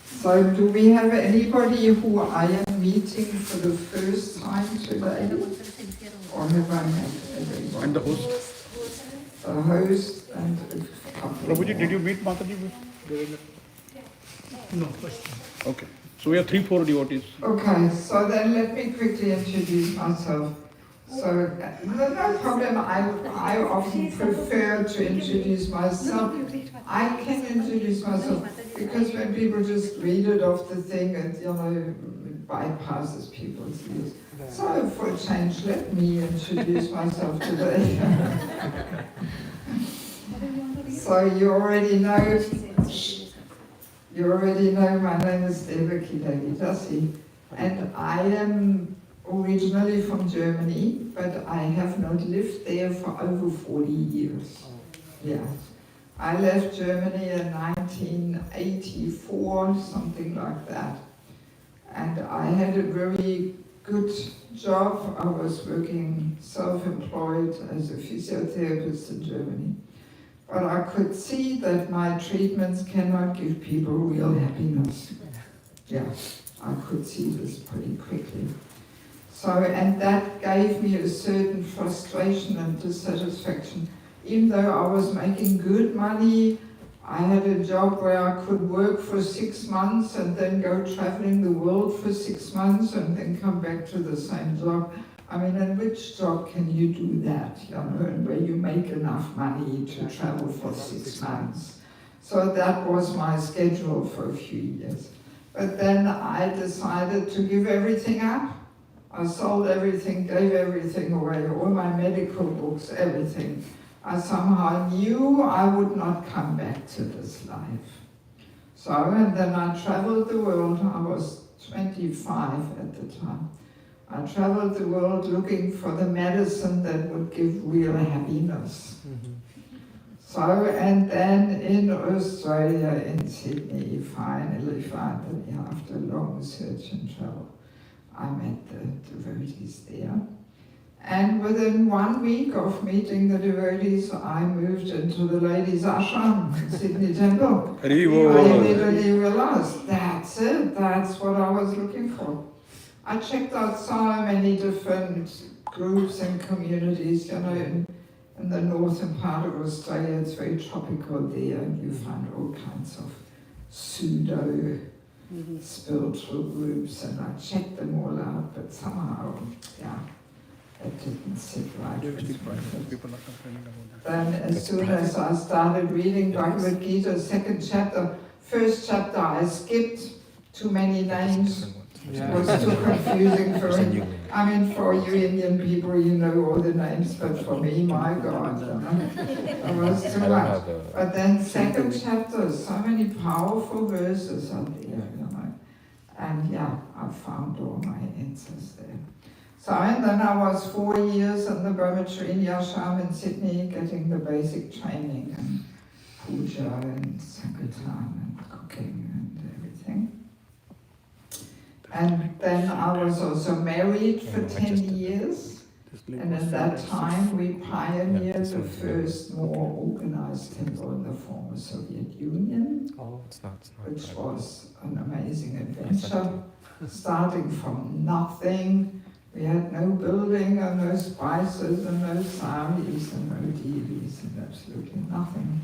So do we have anybody who I am meeting for the first time today? Or have I met everybody? And the host? The host and a couple Prabhuji, did you meet Mataji? No question. Okay. So we have 3-4 devotees. Okay, so then let me quickly introduce myself. So, no problem, I often prefer to introduce myself. I can introduce myself because when people just read it off the thing, it bypasses people's ears. So for a change, let me introduce myself today. So you already know my name is Devaki Mtj, and I am originally from Germany, but I have not lived there for over 40 years. Yeah. I left Germany in 1984, something like that. And I had a very good job. I was working self-employed as a physiotherapist in Germany. But I could see that my treatments cannot give people real happiness. Yeah, I could see this pretty quickly. So, and that gave me a certain frustration and dissatisfaction. Even though I was making good money, I had a job where I could work for 6 months and then go traveling the world for 6 months and then come back to the same job. I mean, in which job can you do that, and where you make enough money to travel for 6 months? So that was my schedule for a few years. But then I decided to give everything up. I sold everything, gave everything away, all my medical books, everything. I somehow knew I would not come back to this life. So, and then I traveled the world. I was 25 at the time. I traveled the world looking for the medicine that would give real happiness. Mm-hmm. So, and then in Australia, in Sydney, finally, after long search and travel, I met the devotees there. And within 1 week of meeting the devotees, I moved into the ladies' ashram in Sydney Temple. I immediately realized, that's it, that's what I was looking for. I checked out so many different groups and communities, in the northern part of Australia. It's very tropical there, and you find all kinds of pseudo-spiritual groups, and I checked them all out, but somehow, it didn't sit right with me. Then as soon as I started reading Bhagavad Gita, second chapter, first chapter I skipped, too many names. It was too confusing for me. I mean, for you Indian people, you know all the names, but for me, my God, it was too much. But then second chapter, so many powerful verses are there, And I found all my answers there. So, and then I was 4 years in the Brahmacharya ashram in Sydney, getting the basic training and puja and sankirtan and cooking and everything. And then I was also married for 10 years, and at that time we pioneered the first more organized temple in the former Soviet Union, which was an amazing adventure, starting from nothing. We had no building and no spices and no saris and no deities and absolutely nothing.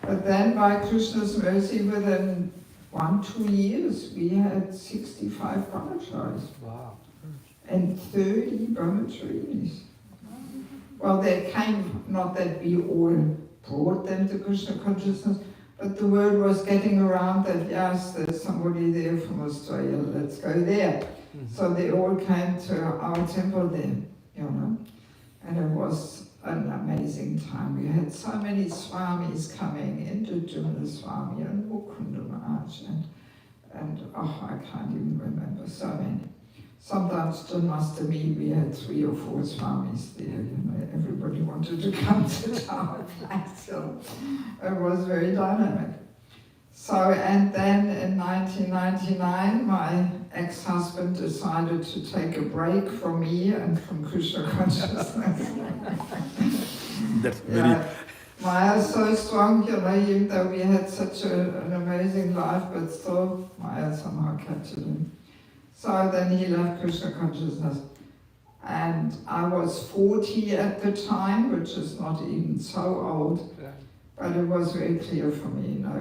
But then by Krishna's mercy, within 1-2 years, we had 65 brahmacharis. Wow. And 30 brahmacharis. Well, they came, not that we all brought them to Krishna consciousness, but the word was getting around that, yes, there's somebody there from Australia, let's go there. Mm-hmm. So they all came to our temple there, and it was an amazing time. We had so many swamis coming, Indra Swami and Mukunda Maharaj, and I can't even remember so many. Sometimes Janmashtami we had 3 or 4 swamis there, everybody wanted to come to our place, so it was very dynamic. So, and then in 1999, my ex-husband decided to take a break from me and from Krishna consciousness. That's very Maya's so strong, even though we had such an amazing life, but still Maya somehow captured him. So then he left Krishna consciousness. And I was 40 at the time, which is not even so old, but it was very clear for me, no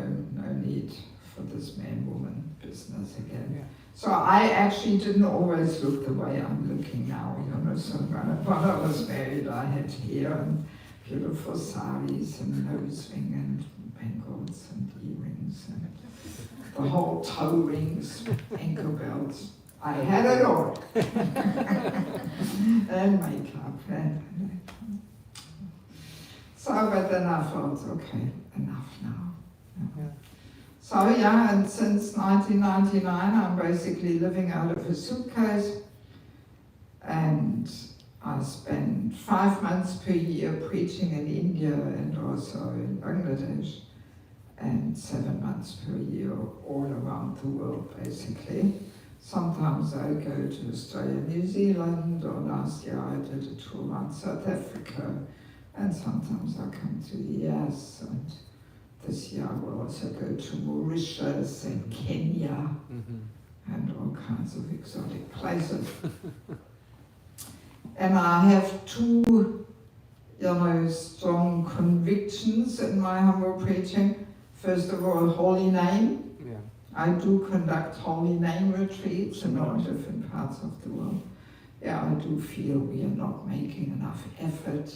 need for this man-woman business again. Yeah. So I actually didn't always look the way I'm looking now, so when I was married, I had hair and beautiful saris and nose ring and bangles and earrings and the whole toe rings, ankle belts. I had it all. And makeup. So, but then I thought, okay, enough now. Yeah. So and since 1999 I'm basically living out of a suitcase, and I spend 5 months per year preaching in India and also in Bangladesh, and 7 months per year all around the world basically. Sometimes I go to Australia, New Zealand, or last year I did a tour around South Africa, and sometimes I come to the US, and this year I will also go to Mauritius and Kenya and all kinds of exotic places. And I have two, strong convictions in my humble preaching. First of all, holy name. Yeah. I do conduct holy name retreats in all different parts of the world. Yeah, I do feel we are not making enough effort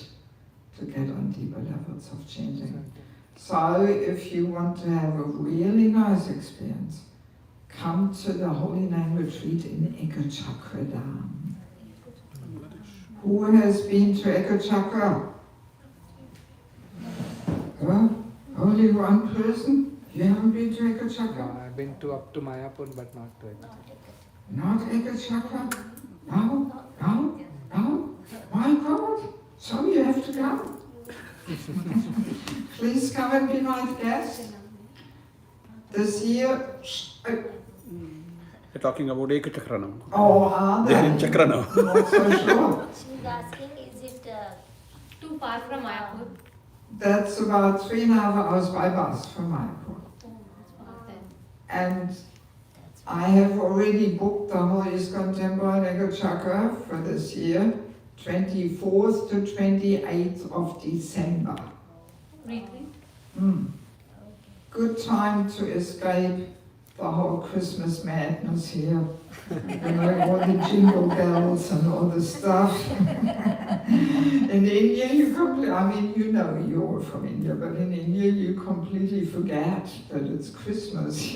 to get on deeper levels of changing. So if you want to have a really nice experience, come to the Holy Name Retreat in Ekachakradam. Who has been to Ekachakra? Only one person? You haven't been to Ekachakra? No, I've been up to Mayapur, but not to Ekachakra. Not Ekachakra? No? My God! So you have to go. Please come and be my guest. This year, You're talking about Ekachakra now. oh, are They they? are in Chakra now. Not so sure. She's asking, is it too far from Mayapur? That's about 3.5 hours by bus from Mayapur. Okay. And I have already booked the Holy ISKCON Temple in Ekachakra for this year, 24th to 28th of December. Retreat? Good time to escape the whole Christmas madness here. All the jingle bells and all the stuff. In India, you're from India, but in India you completely forget that it's Christmas.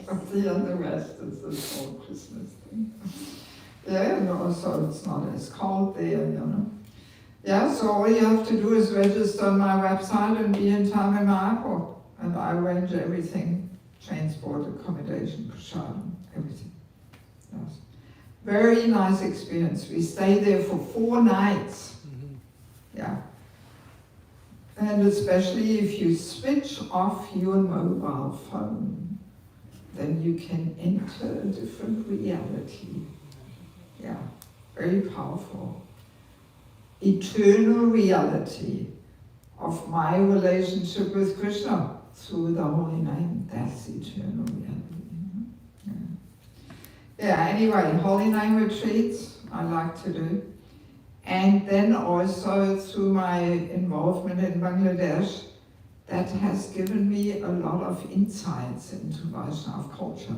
But the rest is this whole Christmas thing. Yeah, and also it's not as cold there, Yeah, so all you have to do is register on my website and be in time in Mayapur. And I arrange everything, transport, accommodation, prasadam, everything. Yes. Very nice experience. We stayed there for 4 nights. Yeah. And especially if you switch off your mobile phone, then you can enter a different reality. Yeah, very powerful. Eternal reality of my relationship with Krishna through the holy name. That's eternal reality. Yeah, anyway, holy name retreats I like to do. And then also through my involvement in Bangladesh, that has given me a lot of insights into Vaishnava culture.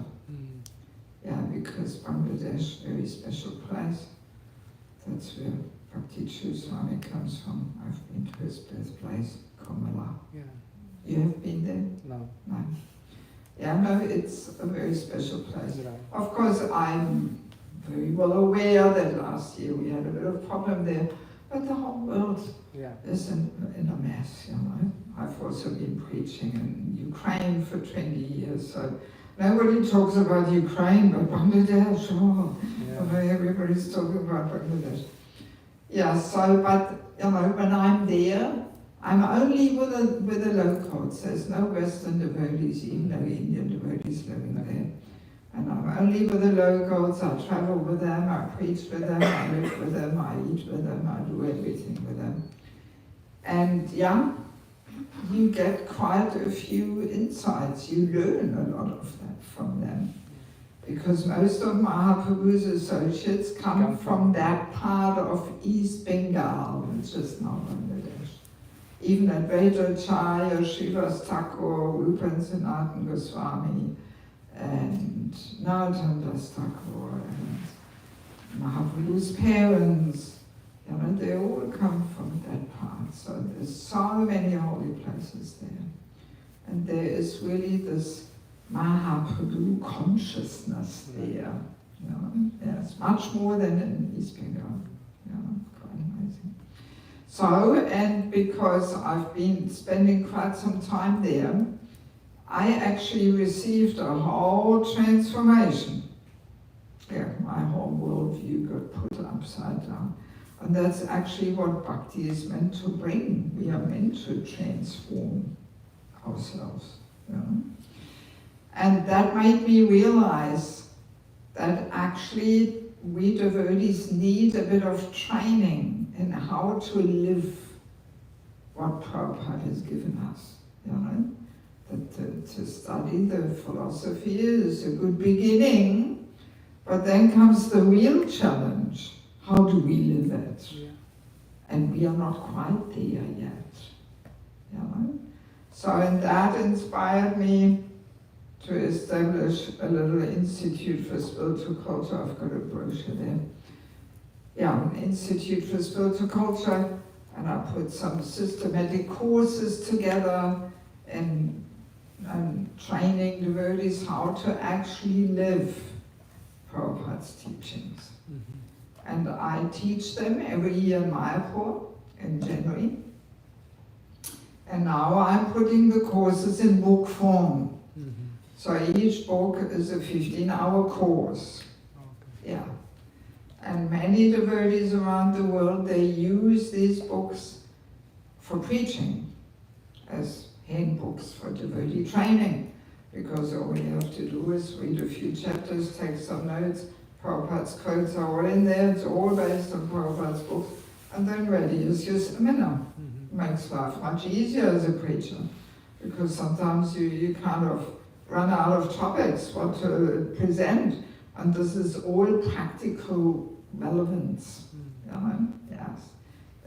Yeah, because Bangladesh, very special place. That's where Bhakti Chud Swami comes from. I've been to his birthplace, Komala. Yeah. You have been there? No. No. Yeah, no, it's a very special place. Right. Of course, I'm very well aware that last year we had a bit of problem there, but the whole world is in a mess, I've also been preaching in Ukraine for 20 years, so nobody talks about Ukraine, but Bangladesh, everybody's talking about Bangladesh. Yeah, so, but, when I'm there, I'm only with the locals. There's no Western devotees, even though Indian devotees living there. And I'm only with the locals. I travel with them, I preach with them, I live with them, I eat with them, I do everything with them. And you get quite a few insights. You learn a lot of that from them. Because most of Mahaprabhu's associates come from that part of East Bengal, which is now Bangladesh. Even Advaita Acharya, Srivas Thakur, Rupa and Sanatana Goswami, and Narottam Thakur, and Mahaprabhu's parents, they all come from that part. So there's so many holy places there. And there is really this Mahaprabhu consciousness there. Yes, much more than in East Bengal. Quite amazing. So, and because I've been spending quite some time there, I actually received a whole transformation. My whole worldview got put upside down. And that's actually what bhakti is meant to bring. We are meant to transform ourselves. And that made me realize that actually we devotees need a bit of training in how to live what Prabhupada has given us. That to study the philosophy is a good beginning, but then comes the real challenge. How do we live it? And we are not quite there yet. So, and that inspired me to establish a little institute for spiritual culture. I've got a brochure there. An institute for spiritual culture, and I put some systematic courses together and training devotees how to actually live Prabhupada's teachings. And I teach them every year in Mayapur in January. And now I'm putting the courses in book form. So each book is a 15-hour course. And many devotees around the world, they use these books for preaching as handbooks for devotee training. Because all you have to do is read a few chapters, take some notes. Prabhupada's quotes are all in there, it's all based on Prabhupada's books, and then ready is your seminar. Makes life much easier as a preacher, because sometimes you kind of run out of topics, what to present, and this is all practical relevance. Yes,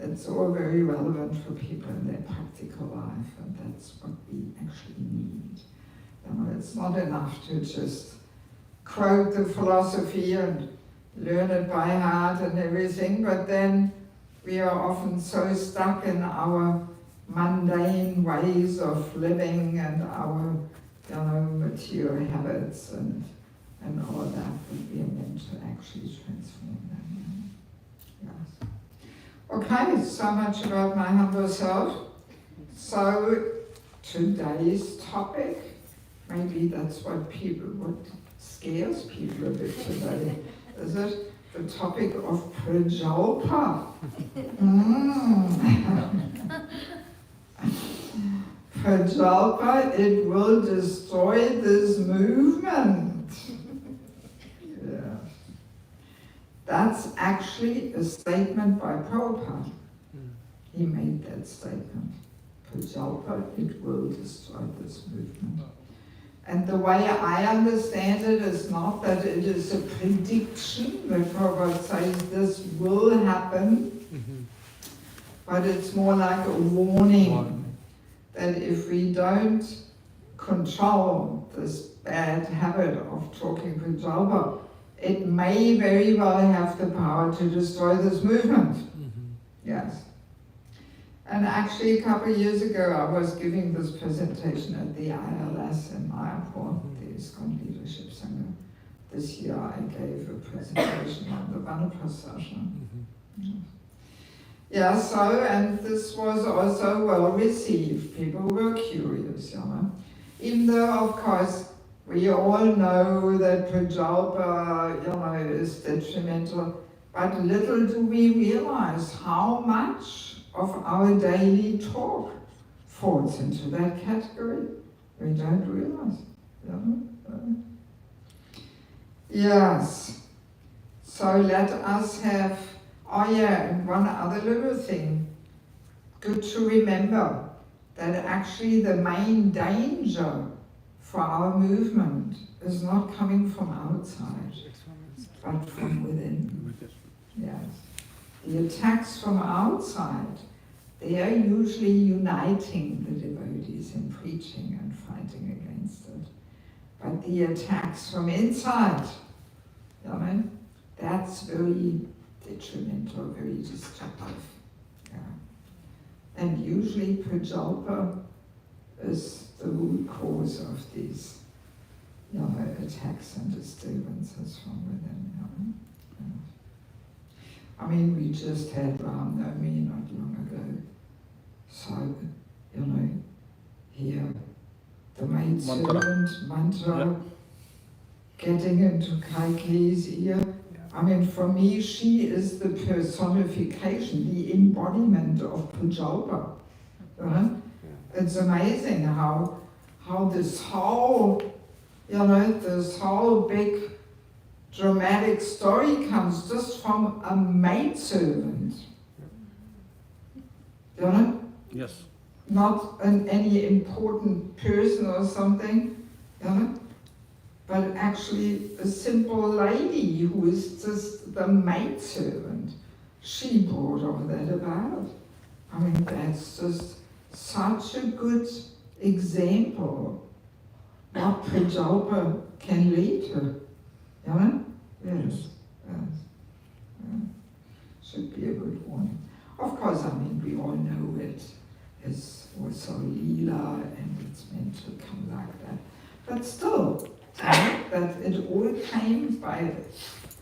it's all very relevant for people in their practical life, and that's what we actually need. It's not enough to just quote the philosophy and learn it by heart and everything, but then we are often so stuck in our mundane ways of living and our material habits and all that we are meant to actually transform them. Yes. Okay, so much about my humble self. So today's topic, maybe that's what scares people a bit today, is it? The topic of Prajalpa. Prajalpa, it will destroy this movement. That's actually a statement by Prabhupada. He made that statement. Prajalpa, it will destroy this movement. And the way I understand it is not that it is a prediction, that Prabhupada says this will happen, but it's more like a warning that if we don't control this bad habit of talking Prajalpa, it may very well have the power to destroy this movement. Yes. And actually a couple of years ago I was giving this presentation at the ILS in Mayapur, the ISKCON Leadership Sangha. This year I gave a presentation on the Vanaprasthana. And this was also well received. People were curious, Even though, of course, we all know that Prajalpa, is detrimental, but little do we realize how much of our daily talk falls into that category. We don't realize. Yes. So let us have, and one other little thing. Good to remember that actually the main danger for our movement is not coming from outside, It's from inside. but from within. Yes. The attacks from outside, they are usually uniting the devotees in preaching and fighting against it. But the attacks from inside, you know, that's very detrimental, very destructive. Yeah. And usually Prajalpa is the root cause of these, you know, attacks and disturbances from within. You know? Yeah. I mean, we just had Ram Navami not long ago. So, you know, here, the maidservant mantra, getting into Kaikeyi's ear. I mean, for me, she is the personification, the embodiment of Prajalpa. It's amazing how this whole, you know, this whole big dramatic story comes just from a maidservant. You know? Yes. Not any important person or something, you know? But actually a simple lady who is just the maidservant. She brought all that about. I mean, that's just such a good example what Prajalpa can lead to. You know? Yes. Should be a good warning. Of course, I mean, we all know it is also Leela and it's meant to come like that. But still, that it all came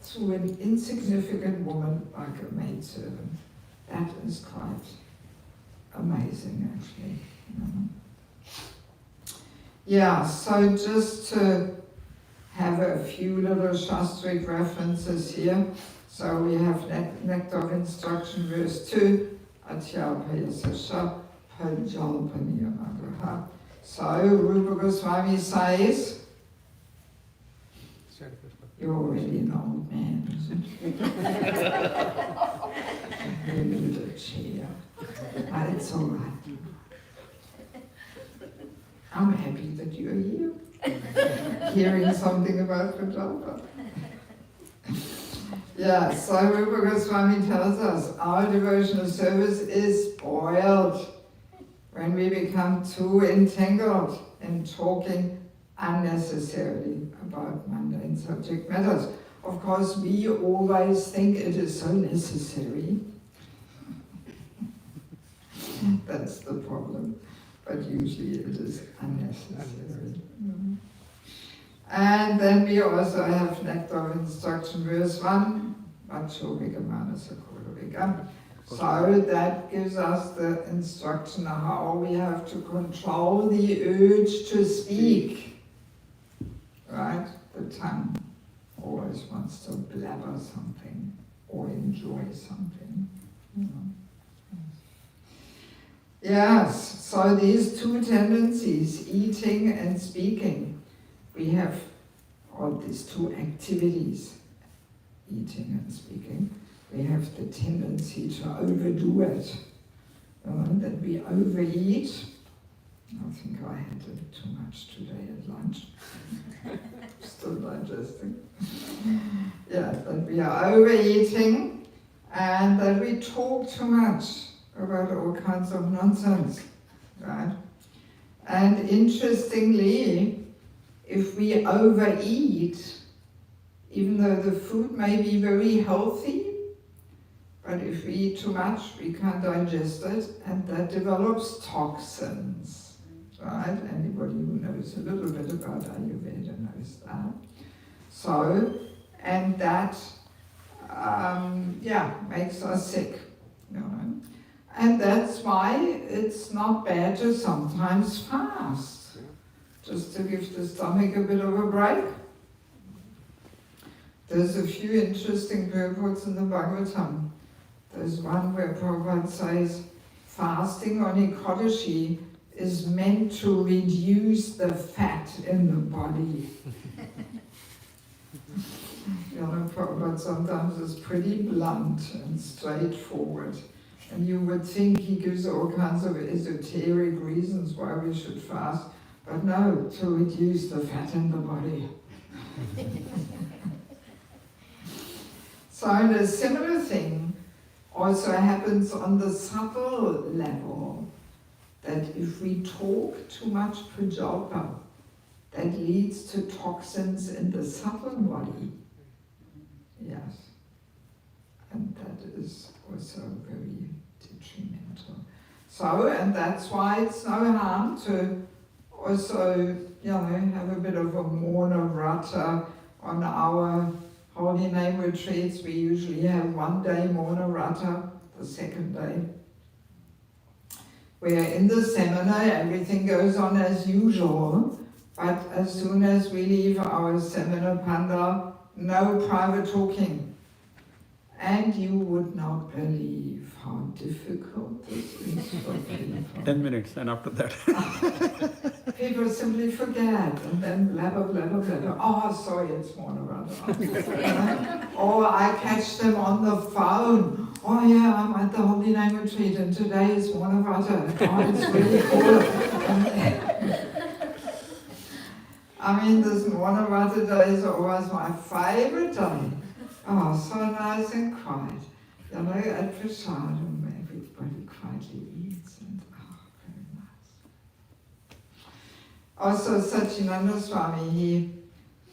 through an insignificant woman like a maidservant. That is quite amazing, actually. You know? Yeah, so just to have a few little Shastric references here. So we have Nectar of Instruction, verse 2, Atyapayasasha Prajalpa Niyamagaha. So Rupa Goswami says, you're already an old man, isn't it? You need a chair. But it's all right. I'm happy that you're here, hearing something about Prajalpa. Yeah, so Rupa Goswami tells us our devotional service is spoiled when we become too entangled in talking unnecessarily about mundane subject matters. Of course, we always think it is so necessary. That's the problem. But usually it is unnecessary. Mm-hmm. And then we also have Nectar of Instruction, verse 1, so that gives us the instruction how we have to control the urge to speak. Right? The tongue always wants to blabber something or enjoy something. You know? Yes, so these two tendencies, eating and speaking, we have all these two activities, eating and speaking. We have the tendency to overdo it, that we overeat. I think I had too much today at lunch. Still digesting. Yeah, that we are overeating and that we talk too much about all kinds of nonsense, right? And interestingly, if we overeat, even though the food may be very healthy, but if we eat too much, we can't digest it, and that develops toxins, right? Anybody who knows a little bit about Ayurveda knows that. So, and that, makes us sick, you know? And that's why it's not bad to sometimes fast, just to give the stomach a bit of a break. There's a few interesting purports in the Bhagavatam. There's one where Prabhupada says, fasting on Ekadashi is meant to reduce the fat in the body. You know, Prabhupada sometimes is pretty blunt and straightforward. And you would think he gives all kinds of esoteric reasons why we should fast, but no, to reduce the fat in the body. So a similar thing also happens on the subtle level, that if we talk too much Prajalpa, that leads to toxins in the subtle body. Yes. And that is also very detrimental. So, and that's why it's no harm to also, have a bit of a Morna Vrata on our Holy Name retreats. We usually have 1 day Morna Vrata, the second day, where in the seminar everything goes on as usual, but as soon as we leave our seminar pandal, no private talking. And you would not believe how difficult this is for people. 10 minutes, and after that. People simply forget, and then blabber, blabber, blabber. Oh, sorry, it's Morna Vrata. Or I catch them on the phone. Oh yeah, I'm at the Holy Name retreat, and today is Morna Vrata. Oh, it's really cool. I mean, this Morna Vrata day is always my favorite day. Oh, so nice and quiet. At Prasadam, everybody quietly eats, and very nice. Also, Satchidananda Swami, he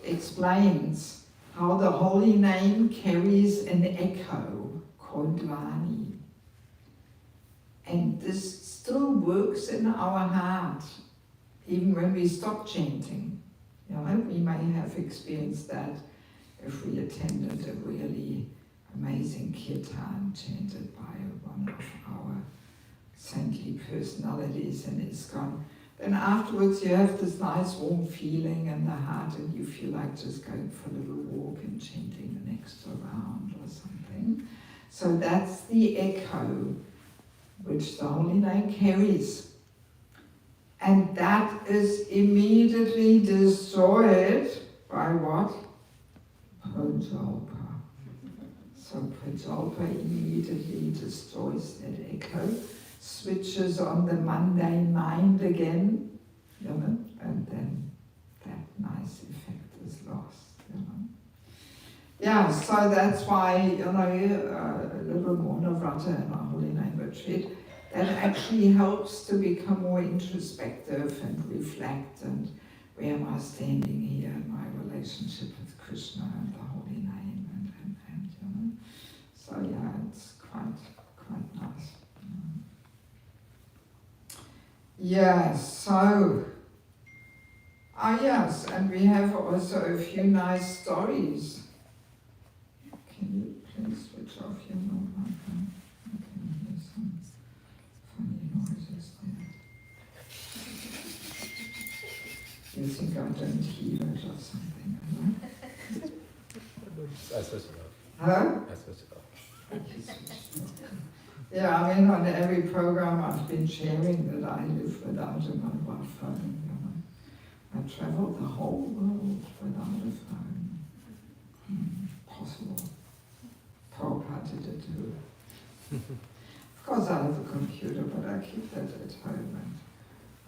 explains how the holy name carries an echo called Vani. And this still works in our heart, even when we stop chanting. We may have experienced that if we attended a really amazing kirtan chanted by one of our saintly personalities in ISKCON. Then afterwards you have this nice warm feeling in the heart, and you feel like just going for a little walk and chanting an extra round or something. So that's the echo which the Holy Name carries. And that is immediately destroyed by what? Prajalpa. So Prajalpa immediately destroys that echo, switches on the mundane mind again, and then that nice effect is lost. Yeah, so that's why, a little Morna Vrata in a Holy Name retreat, that actually helps to become more introspective and reflect, and where am I standing here in my relationship with Krishna and the Holy Name, and so yeah, it's quite nice. Yes, so yes, and we have also a few nice stories. Can you please switch off your mobile phone? I can hear some funny noises there. You think I don't hear it or something, right? I switched it off. Huh? I switched it off. Yeah, I mean, on every program I've been sharing that I live without a mobile phone. I travel the whole world without a phone. Possible. Prabhupada did it too. Of course I have a computer, but I keep that at home,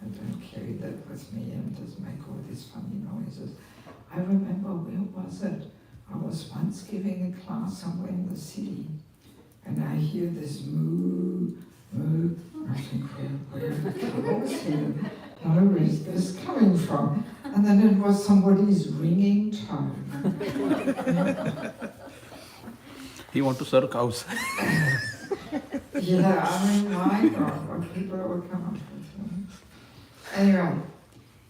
and I don't carry that with me, and it doesn't make all these funny noises. I remember, where was it? I was once giving a class somewhere in the city, and I hear this moo, moo. I think, where is this coming from? And then it was somebody's ringing tone. He want to serve cows. Yeah, I mean, my God, what people would come up with. Anyway,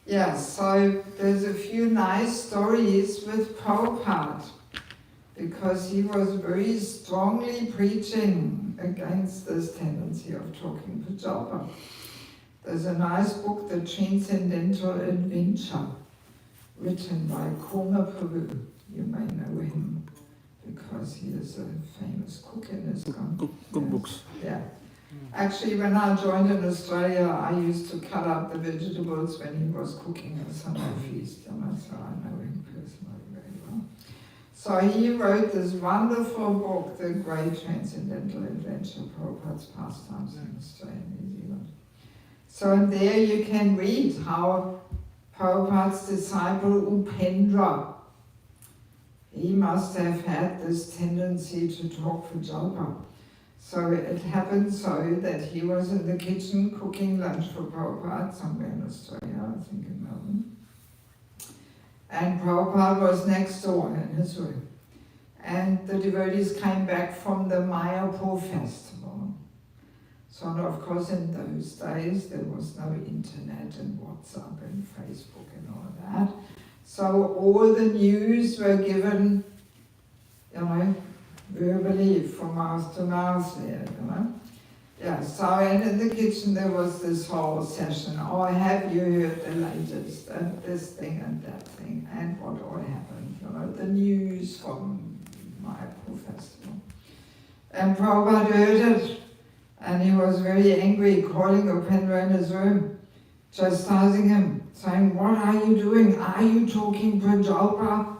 yeah, so there's a few nice stories with Prabhupada, because he was very strongly preaching against this tendency of talking Prajalpa. There's a nice book, The Transcendental Adventure, written by Koma Prabhu. You may know him because he is a famous cook in ISKCON. Cookbooks. Yeah. Actually, when I joined in Australia, I used to cut up the vegetables when he was cooking a summer feast, and so I know him personally very well. So he wrote this wonderful book, The Great Transcendental Adventure, Prabhupada's Pastimes in Australia and New Zealand. So in there you can read how Prabhupada's disciple Upendra, he must have had this tendency to talk Prajalpa. So it happened so that he was in the kitchen cooking lunch for Prabhupada somewhere in Australia, I think in Melbourne. And Prabhupada was next door in his room. And the devotees came back from the Mayapur festival. So of course in those days there was no internet and WhatsApp and Facebook and all of that. So all the news were given, verbally from mouth to mouth there, Yeah, so in the kitchen there was this whole session. Oh, have you heard the latest, and this thing and that thing, and what all happened, the news from Mayapur festival. And Prabhupada heard it, and he was very angry, calling Upendra in his room, chastising him, saying, what are you doing? Are you talking Prajalpa?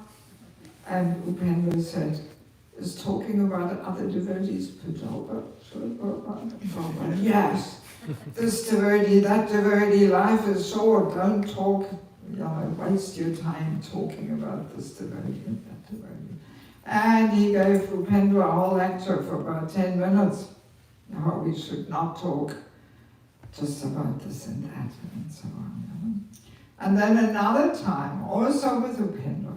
And Upendra said, is talking about other devotees Prajalpa? Sure, Prabhupada? Yes. This devotee, that devotee, life is short. Don't talk, waste your time talking about this devotee and that devotee. And he gave Upendra a whole lecture for about 10 minutes. How we should not talk just about this and that and so on. And then another time, also with Upendra,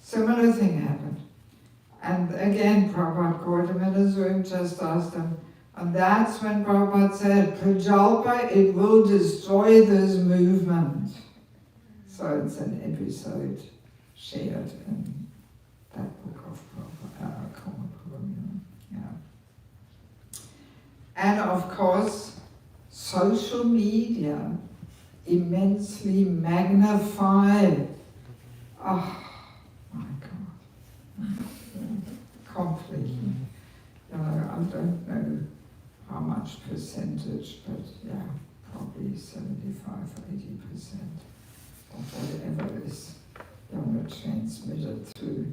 similar thing happened. And again, Prabhupada called him in his room, just asked him, and that's when Prabhupada said, Prajalpa, it will destroy this movement. So it's an episode shared in that book of Prabhupada, And of course, social media immensely magnified. Oh my God. Completely. I don't know how much percentage, but yeah, probably 75-80% of whatever is transmitted through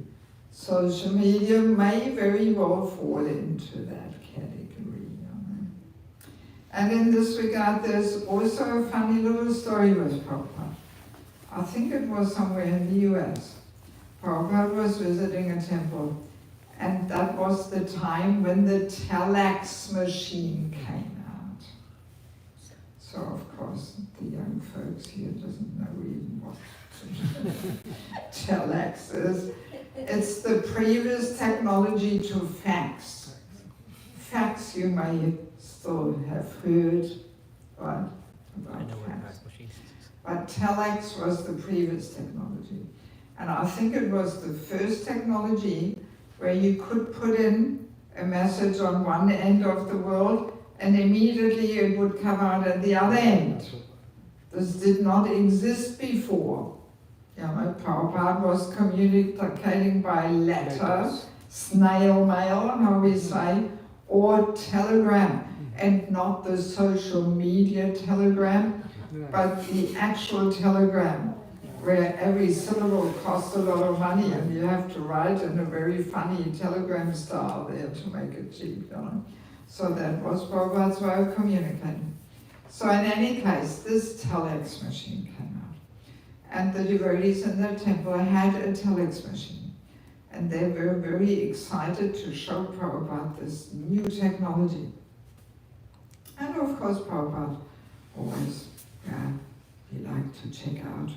social media may very well fall into that category. And in this regard, there's also a funny little story with Prabhupada. I think it was somewhere in the US. Prabhupada was visiting a temple, and that was the time when the telex machine came out. So of course the young folks here doesn't know even what telex is. It's the previous technology to fax. Fax you may still have heard, right, about fax. But telex was the previous technology. And I think it was the first technology where you could put in a message on one end of the world and immediately it would come out at the other end. This did not exist before. Prabhupada was communicating by letter, snail mail, how we say, or telegram, and not the social media telegram, but the actual telegram, where every syllable costs a lot of money and you have to write in a very funny telegram style there to make it cheap. So that was Prabhupada's way of communicating. So in any case, this telex machine came out. And the devotees in the temple had a telex machine. And they were very excited to show Prabhupada this new technology. And of course, Prabhupada always, he liked to check out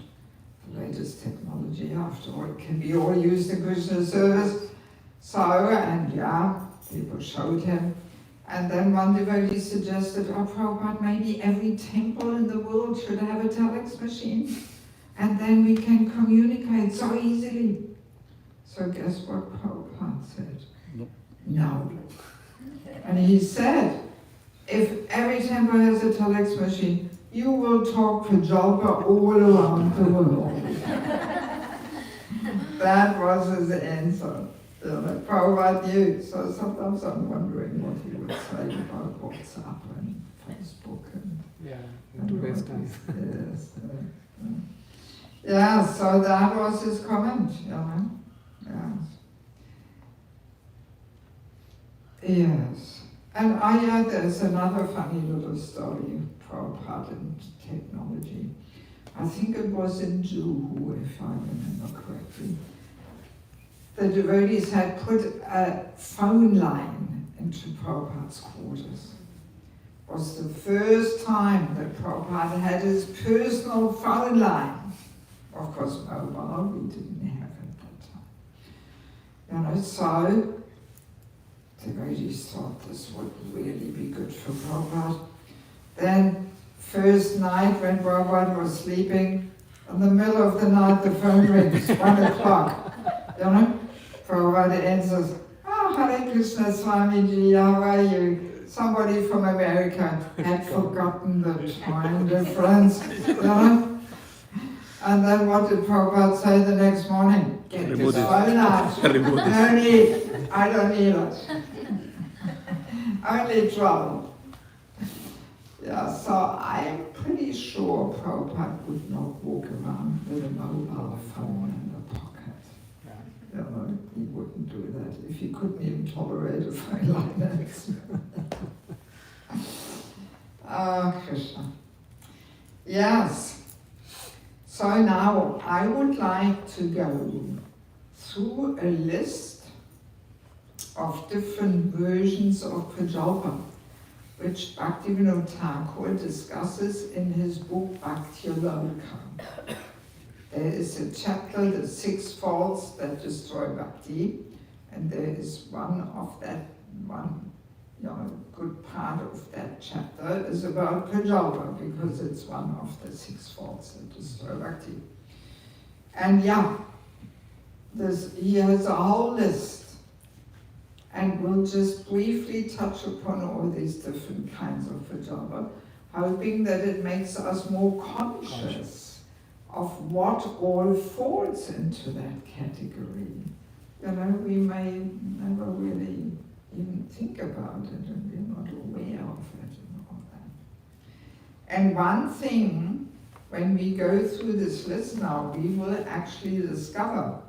the latest technology. After all, it can be all used in Krishna service. So, and people showed him. And then one devotee suggested, Prabhupada, maybe every temple in the world should have a telex machine. And then we can communicate so easily. So guess what Prabhupada said? No. And he said, if every temple has a telex machine, you will talk Prajalpa all around the world. That was his answer. Prabhupada knew. So sometimes I'm wondering what he would say about WhatsApp and Facebook and today's time. Yes. Yeah, so that was his comment, Yeah. Yes. And there's another funny little story, Prabhupada and technology. I think it was in Juhu, if I remember correctly. The devotees had put a phone line into Prabhupada's quarters. It was the first time that Prabhupada had his personal phone line. Of course, mobile we didn't have at that time. So the devotees thought this would really be good for Prabhupada. Then, first night when Prabhupada was sleeping, in the middle of the night the phone rings, 1 o'clock. Prabhupada answers, Hare Krishna Swamiji, how are you? Somebody from America had forgotten the time difference. And then what did Prabhupada say the next morning? Get this phone out. No need. I don't need it. Only trouble. Yeah, so I'm pretty sure Prabhupada would not walk around with a mobile phone in the pocket. He wouldn't do that if he couldn't even tolerate a phone like that. Krishna. Yes. So now I would like to go through a list of different versions of Prajalpa, which Bhaktivinoda Thakur discusses in his book Prajalpa. There is a chapter, the 6 faults that destroy bhakti, and there is good part of that chapter is about Prajalpa, because it's one of the 6 faults that destroy bhakti. And he has a whole list, and we'll just briefly touch upon all these different kinds of Prajalpa, hoping that it makes us more conscious of what all falls into that category. We may never really even think about it, and we're not aware of it and all that. And one thing, when we go through this list now, we will actually discover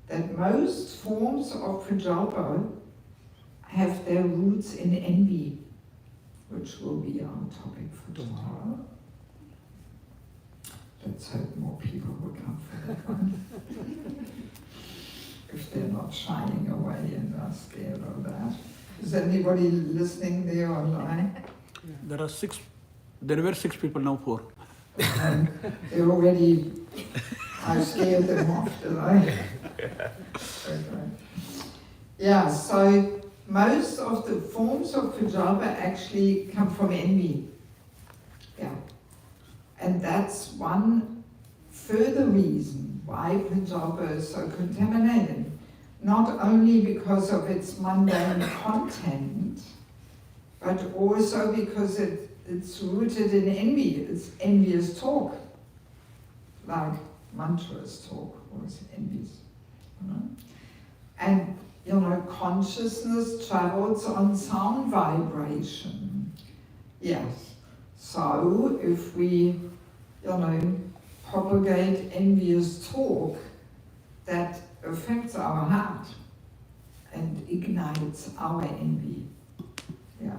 that most forms of Prajalpa have their roots in envy, which will be our topic for tomorrow. Let's hope more people will come for that one. If they're not shying away and are scared of that. Is anybody listening there online? There were 6 people, now 4. They already, I scared them off, did I? Okay. Yeah, so most of the forms of Prajalpa actually come from envy. Yeah. And that's one further reason why Prajalpa is so contaminated. Not only because of its mundane content, but also because it's rooted in envy. It's envious talk, like mantras talk was envious. And consciousness travels on sound vibration. Yes. So if we propagate envious talk, that affects our heart and ignites our envy. Yeah.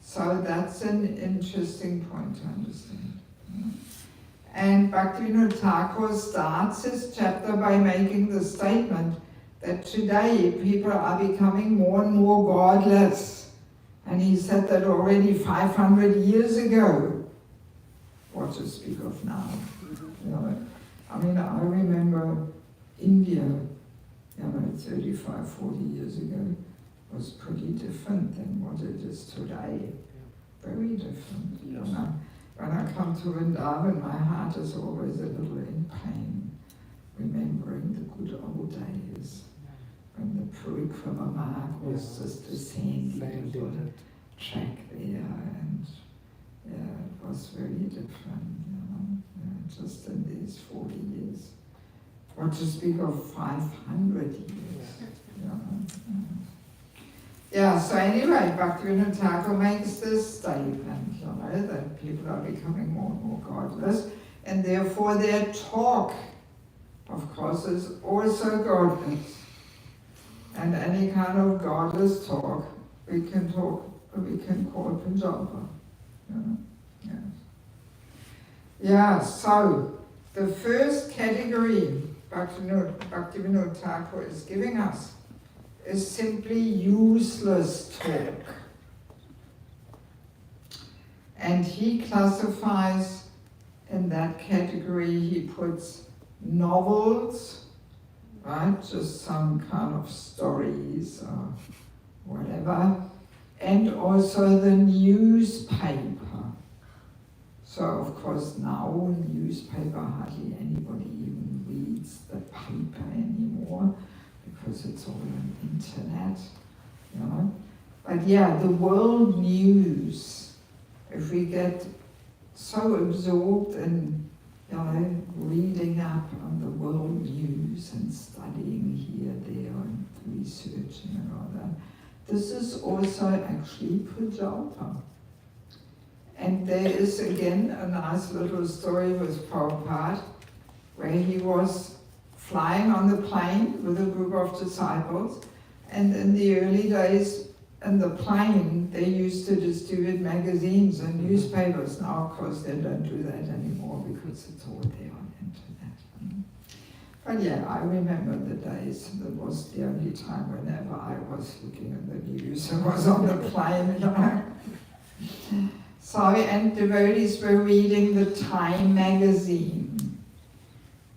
So that's an interesting point to understand. And Bhaktivinoda Thakur starts his chapter by making the statement that today people are becoming more and more godless. And he said that already 500 years ago. What to speak of now? I remember India, 35, 40 years ago was pretty different than what it is today. Very different. When I come to Vrindavan, my heart is always a little in pain, remembering the good old days when the Parikrama mark was just a sandy little track there, and it was very different, just in these 40 years. What to speak of 500 years. So anyway, Bhaktivinoda Thakur makes this statement, that people are becoming more and more godless, and therefore their talk, of course, is also godless. And any kind of godless talk we can call Prajalpa. Yes. Yeah, so the first category Bhaktivinoda Thakur is giving us is simply useless talk. And he classifies in that category, he puts novels, right, just some kind of stories or whatever, and also the newspaper. So of course now newspaper, hardly anybody even reads the paper anymore because it's all on internet, you know. But yeah, the world news, if we get so absorbed in, you know, reading up on the world news and studying here, there, and researching and all that, this is also actually Prajalpa. And there is again a nice little story with Prabhupada, where he was flying on the plane with a group of disciples, and in the early days in the plane they used to distribute magazines and newspapers. Now of course they don't do that anymore because it's all there on the internet. But yeah, I remember the days. That was the only time whenever I was looking at the news and was on the plane, you know. So, and devotees were reading the Time magazine,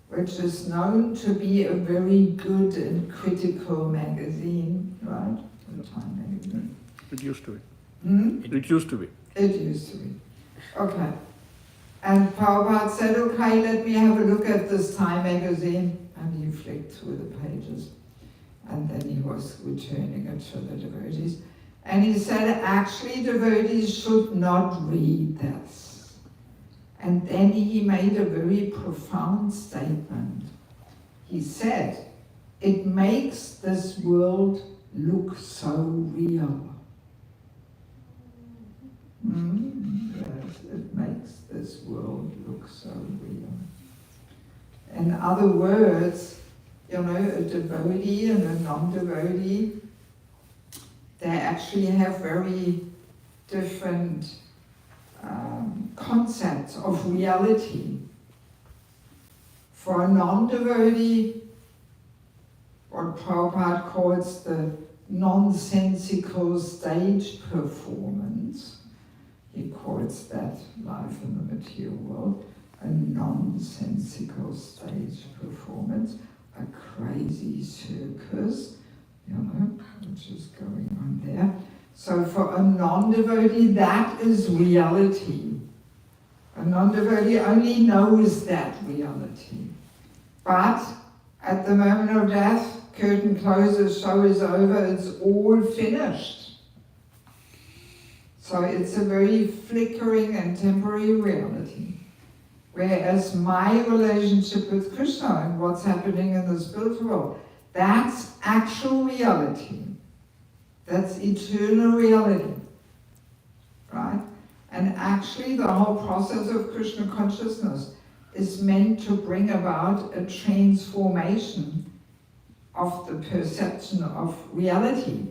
which is known to be a very good and critical magazine, right? The Time magazine. It used to be. Hmm? It used to be. It used to be. Okay. And Prabhupada said, okay, let me have a look at this Time magazine. And he flicked through the pages. And then he was returning it to the devotees. And he said, actually, devotees should not read this. And then he made a very profound statement. He said, it makes this world look so real. Yes, it makes this world look so real. In other words, you know, a devotee and a non-devotee, they actually have very different concepts of reality. For a non-devotee, what Prabhupada calls the nonsensical stage performance, he calls that life in the material world, a nonsensical stage performance, a crazy circus, you know, which is going on there. So for a non-devotee, that is reality. A non-devotee only knows that reality. But at the moment of death, curtain closes, show is over, it's all finished. So it's a very flickering and temporary reality. Whereas my relationship with Krishna and what's happening in the spiritual world, that's actual reality. That's eternal reality. Right? And actually the whole process of Krishna consciousness is meant to bring about a transformation of the perception of reality.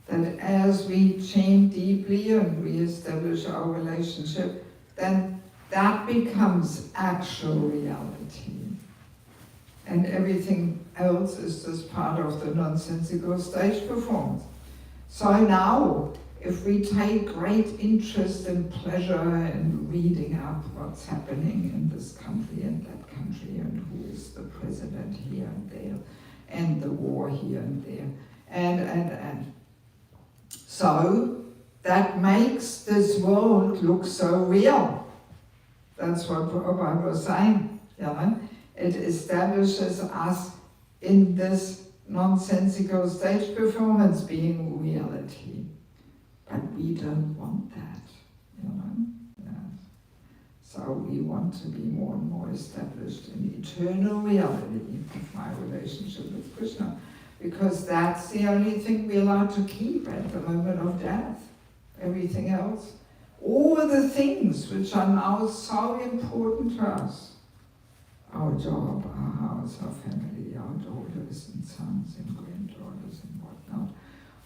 That as we chant deeply and we establish our relationship, then that becomes actual reality. And everything else is just part of the nonsensical stage performance. So now, if we take great interest and pleasure in reading up what's happening in this country and that country, and who is the president here and there, and the war here and there, and. So, that makes this world look so real. That's what Prabhupada was saying, you know? It establishes us in this nonsensical stage performance being reality. But we don't want that, you know? Yes. So we want to be more and more established in eternal reality of my relationship with Krishna, because that's the only thing we're allowed to keep at the moment of death. Everything else, all the things which are now so important to us, our job, our house, our family, our daughters and sons and granddaughters and whatnot,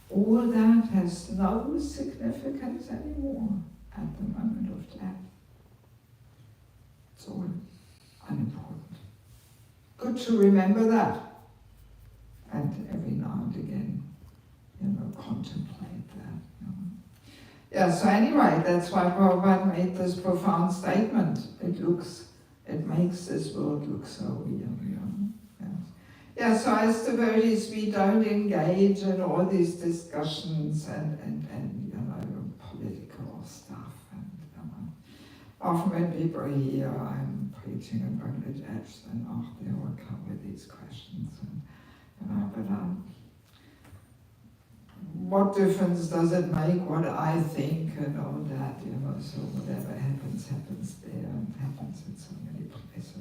all that has no significance anymore at the moment of death. It's all unimportant. Good to remember that. And every now and again, contemplate that. Yeah, so anyway, that's why Prabhupada made this profound statement. It makes this world look so real. Yeah, so as devotees, we don't engage in all these discussions and political stuff. And often when people hear I'm preaching in Bangladesh, then they all come with these questions. What difference does it make what I think and all that, so whatever happens there and happens in so many places.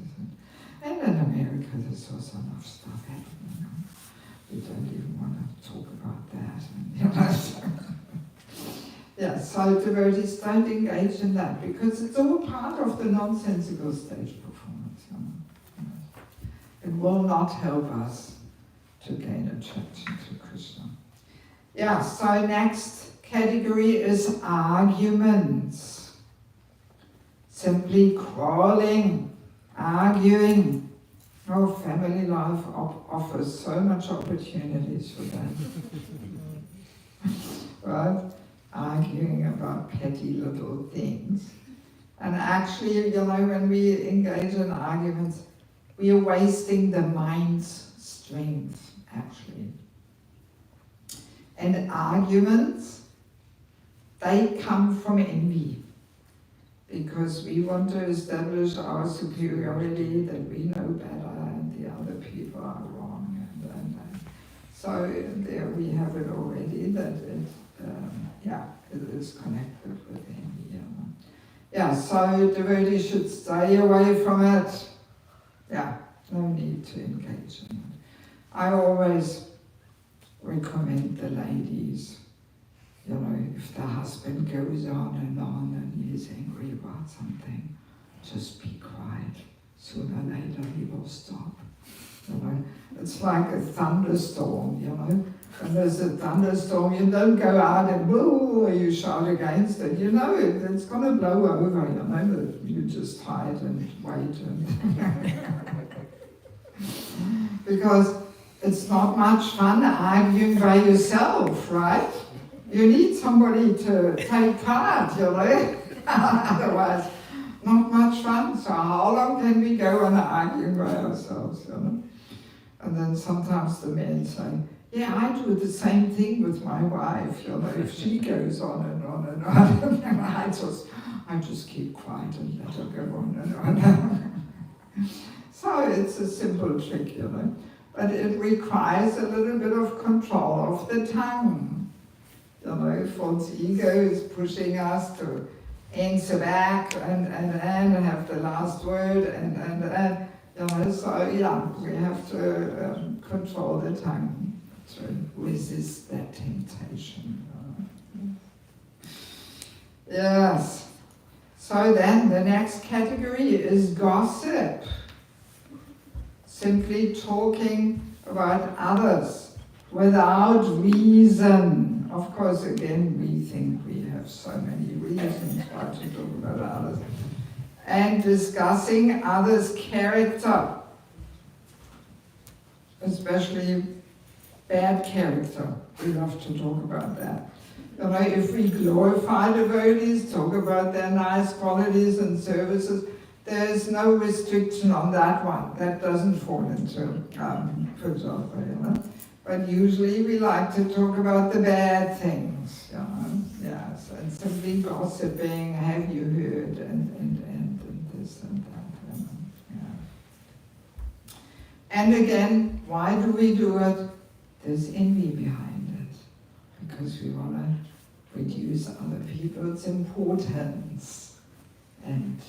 And in America there's also enough stuff happening. We don't even want to talk about that. Yeah, so devotees don't engage in that because it's all part of the nonsensical stage performance. It will not help us to gain attraction to Krishna. Yeah, so next category is arguments. Simply quarreling, arguing. Oh, family life offers so much opportunities for that. Right? Arguing about petty little things. And actually, when we engage in arguments, we are wasting the mind's strength, actually. And arguments, they come from envy. Because we want to establish our superiority, that we know better and the other people are wrong. And so there we have it already, that it is connected with envy. Yeah, so devotees should stay away from it. Yeah, no need to engage in it. I always recommend the ladies, if the husband goes on and he is angry about something, just be quiet. Sooner or later he will stop. It's like a thunderstorm, When there's a thunderstorm, you don't go out and woo, or you shout against it. It's going to blow over, you just hide and wait. Because it's not much fun arguing by yourself, right? You need somebody to take part, Otherwise, not much fun. So how long can we go on arguing by ourselves, And then sometimes the men say, yeah, I do the same thing with my wife, if she goes on and on and on. And I just keep quiet and let her go on and on. So it's a simple trick, But it requires a little bit of control of the tongue. False ego is pushing us to answer back and have the last word and so we have to control the tongue to resist that temptation. Yes. So then the next category is gossip. Simply talking about others without reason. Of course, again, we think we have so many reasons why to talk about others. And discussing others' character, especially bad character. We love to talk about that. If we glorify devotees, talk about their nice qualities and services, there's no restriction on that one. That doesn't fall into Prajalpa, But usually we like to talk about the bad things, Yes, and simply gossiping, have you heard, and this and that. And again, why do we do it? There's envy behind it. Because we want to reduce other people's importance and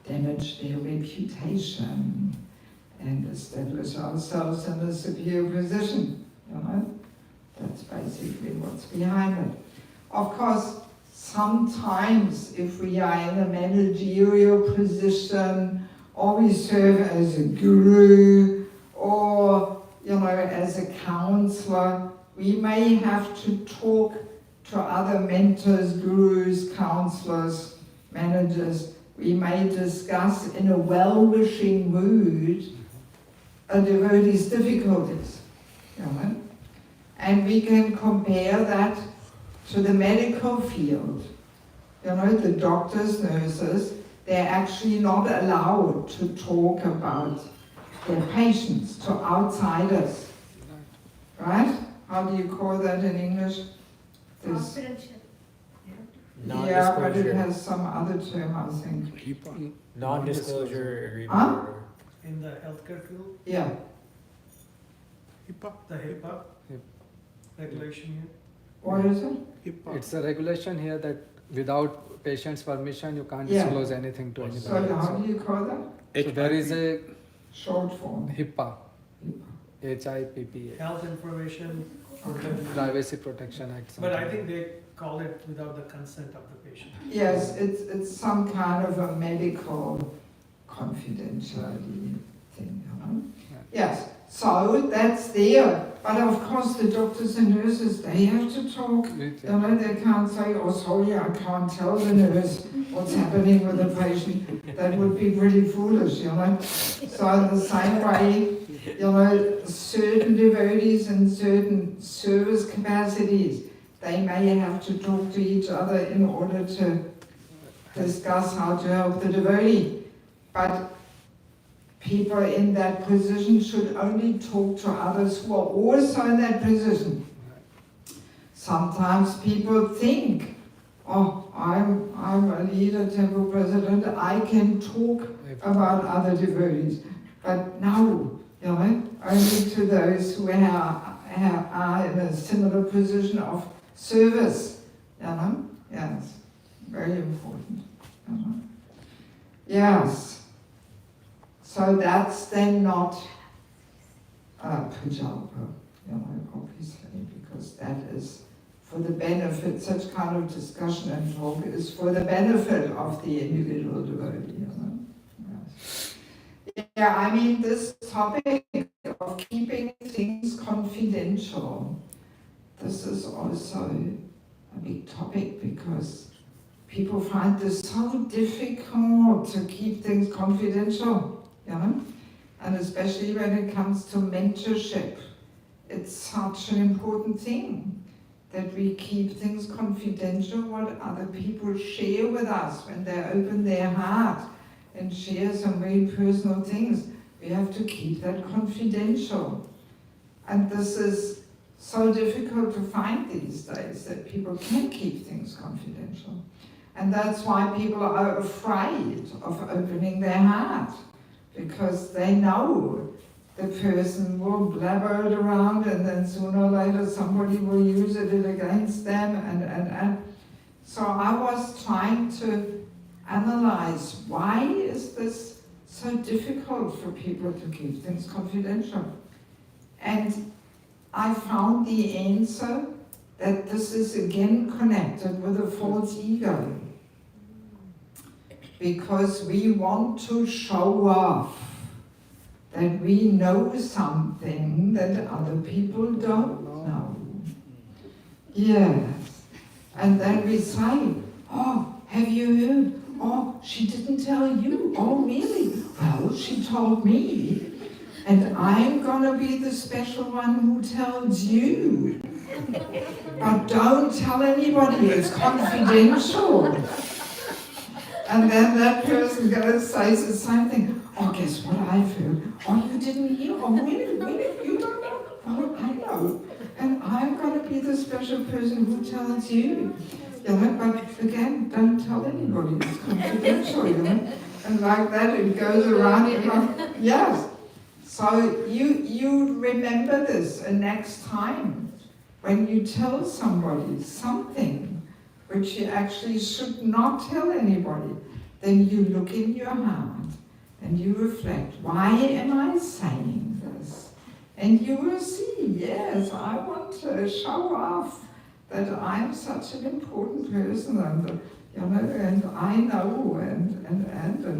damage their reputation and establish ourselves in a superior position. That's basically what's behind it. Of course, sometimes if we are in a managerial position, or we serve as a guru, or as a counselor, we may have to talk to other mentors, gurus, counselors, managers. We may discuss in a well-wishing mood a devotee's difficulties, you know? And we can compare that to the medical field. You know, the doctors, nurses, they're actually not allowed to talk about their patients to outsiders, right? How do you call that in English? Confidential. Yeah, but it has some other term, I think. Non-disclosure agreement. Huh? In the healthcare field, Yeah, HIPAA. the HIPAA Hip- regulation here. what is it? HIPAA. It's a regulation here that without patient's permission, you can't Yeah. disclose anything to So anybody. how do you call that? So there is a Short form. HIPAA, HIPPA, Health information, Okay. Privacy Protection Act. but I something. think they call it without the consent of the patient. Yes, it's some kind of a medical confidentiality thing, you know? Yes, so that's there. But of course, the doctors and nurses, they have to talk. You know, they can't say, oh, sorry, I can't tell the nurse what's happening with the patient. That would be pretty foolish, you know. So in the same way, you know, certain devotees and certain service capacities, they may have to talk to each other in order to discuss how to help the devotee. But people in that position should only talk to others who are also in that position. Sometimes people think, oh, I'm a leader, temple president, I can talk about other devotees. But no, you know, only to those who are in a similar position of service, you know. Yes, very important. You know? Yes. So that's then not Prajalpa, you know, obviously, because that is for the benefit, such kind of discussion and talk is for the benefit of the individual devotee, you know. Yes. Yeah, I mean, this topic of keeping things confidential, this is also a big topic because people find this so difficult to keep things confidential. You know? And especially when it comes to mentorship, it's such an important thing that we keep things confidential, what other people share with us when they open their heart and share some very personal things. We have to keep that confidential. And this is so difficult to find these days, that people can keep things confidential. And that's why people are afraid of opening their heart, because they know the person will blabber it around and then sooner or later somebody will use it against them. And so I was trying to analyze, why is this so difficult for people to keep things confidential? And I found the answer that this is again connected with a false ego. Because we want to show off that we know something that other people don't know. Yes. And then we say, oh, have you heard? Oh, she didn't tell you. Oh, really? Well, she told me. And I'm going to be the special one who tells you. But don't tell anybody, it's confidential. And then that person goes, says the same thing. Oh, guess what I've heard? Oh, you didn't hear? Oh, really? You don't know? Oh, I know. And I'm going to be the special person who tells you. You know, but again, don't tell anybody. It's confidential, you know. And like that, it goes around and around. Yes. So you remember this, and next time, when you tell somebody something which you actually should not tell anybody, then you look in your heart and you reflect, why am I saying this? And you will see, yes, I want to show off that I'm such an important person, and you know, and I know, and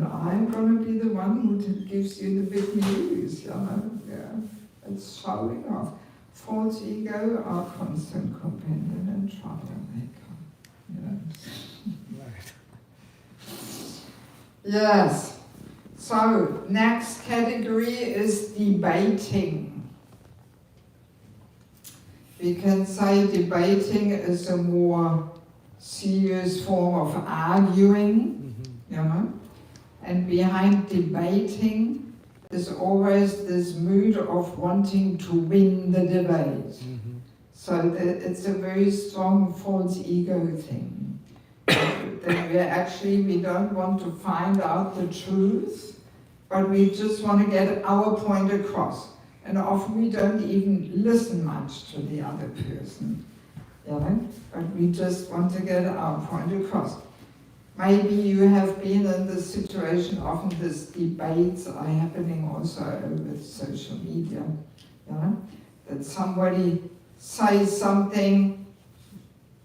I'm going to be the one who gives you the big news, you know. Yeah, it's showing off. false ego, our constant companion and troublemaker. Yes. Yes. So, next category is debating. We can say debating is a more serious form of arguing, and behind debating is always this mood of wanting to win the debate. So it's a very strong false ego thing. That we don't want to find out the truth, but we just want to get our point across. And often we don't even listen much to the other person, but we just want to get our point across. Maybe you have been in this situation, often these debates are happening also with social media, that somebody says something,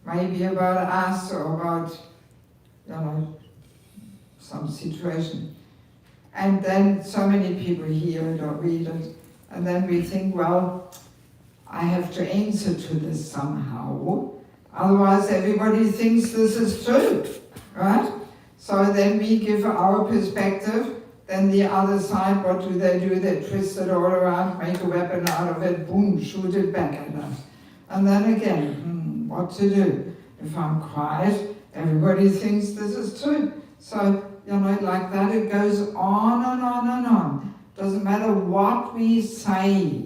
maybe about us or about, some situation. And then so many people hear it or read it, and then we think, well, I have to answer to this somehow, otherwise everybody thinks this is true, right? So then we give our perspective, then the other side, what do? They twist it all around, make a weapon out of it, boom, shoot it back at us. And then again, what to do? If I'm quiet, everybody thinks this is true. So, like that, it goes on and on and on. Doesn't matter what we say,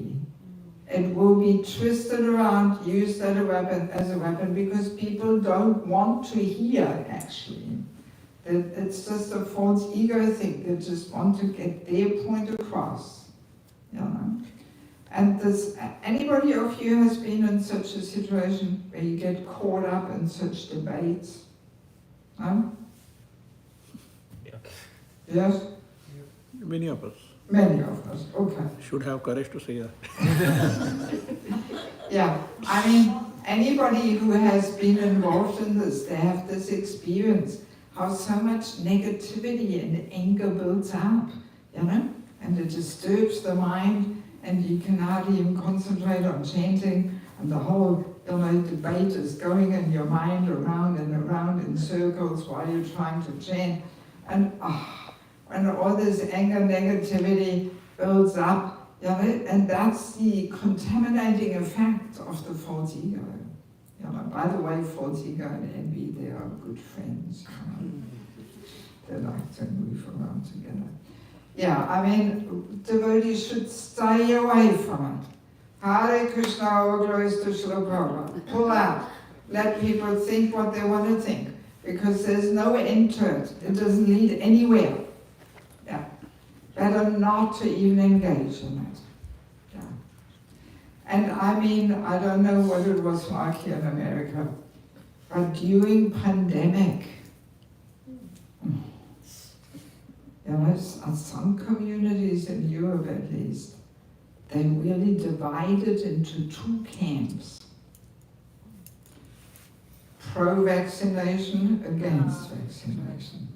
it will be twisted around, used as a weapon, because people don't want to hear, actually. It's just a false ego thing. They just want to get their point across, And anybody of you has been in such a situation where you get caught up in such debates? No? Yeah. Yes? Many of us Many of us, okay. should have courage to say that. Yeah, I mean, anybody who has been involved in this, they have this experience, how so much negativity and anger builds up, and it disturbs the mind, and you can hardly even concentrate on chanting, and the whole debate is going in your mind around and around in circles while you're trying to chant, and all this anger, negativity builds up, and that's the contaminating effect of the false ego. By the way, false ego and envy, they are good friends. They like to move around together. Yeah, I mean, devotees should stay away from it. Hare Krishna, all glories to Srila Prabhupada. Pull out. Let people think what they want to think, because there's no end to it. It doesn't lead anywhere. Yeah. Better not to even engage in it. Yeah. And I mean, I don't know what it was like here in America, but during pandemic, some communities in Europe at least, they really divided into two camps. Pro-vaccination, against vaccination.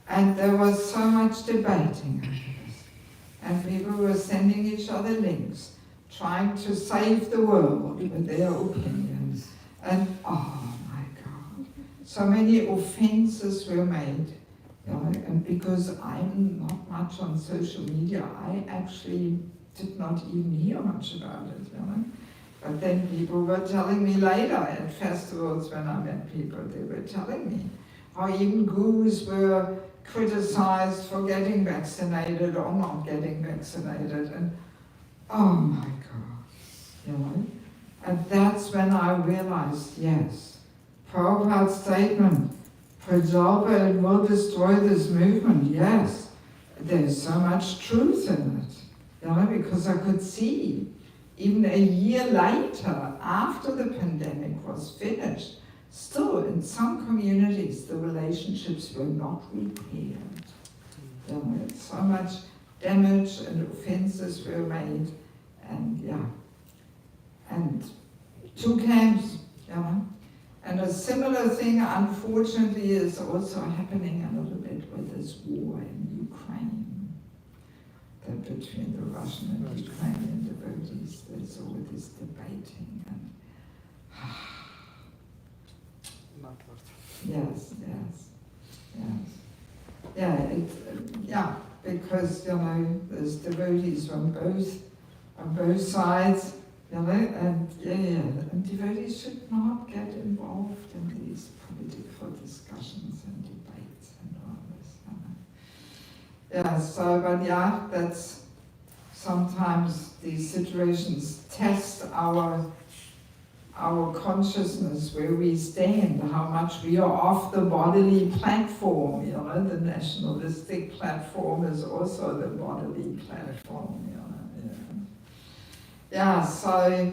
And there was so much debating over this. And people were sending each other links, trying to save the world with their opinions. And oh my God, so many offenses were made. And because I'm not much on social media, I actually did not even hear much about it. But then people were telling me later at festivals when I met people, they were telling me how even gurus were criticized for getting vaccinated or not getting vaccinated. And oh my God, And that's when I realized, yes, Prabhupada's statement, Prajalpa, it will destroy this movement, yes. There's so much truth in it, because I could see, even a year later, after the pandemic was finished, still in some communities the relationships were not repaired. So much damage and offenses were made, and and two camps, And a similar thing, unfortunately, is also happening a little bit with this war in Ukraine. That between the Russian and Ukrainian devotees, there's all this debating and Not worth. yes. Yeah, because there's devotees on both sides, and devotees should not get involved in these political discussions and debates and all this. That's sometimes these situations test our consciousness, where we stand, how much we are off the bodily platform. The nationalistic platform is also the bodily platform. So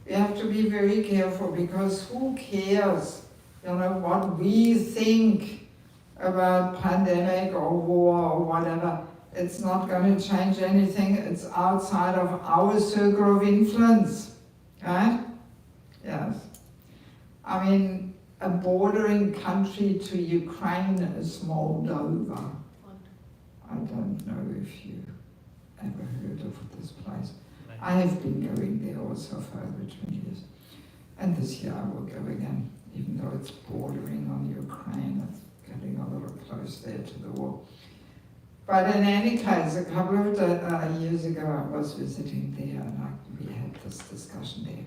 we have to be very careful, because who cares, what we think about pandemic or war or whatever. It's not going to change anything. It's outside of our circle of influence, right? Yes. I mean, a bordering country to Ukraine is Moldova. I don't know if you ever heard of this place. I have been going there also for over 20 years. And this year I will go again, even though it's bordering on Ukraine. It's getting a little close there to the war. But in any case, a couple of years ago I was visiting there, and we had this discussion there.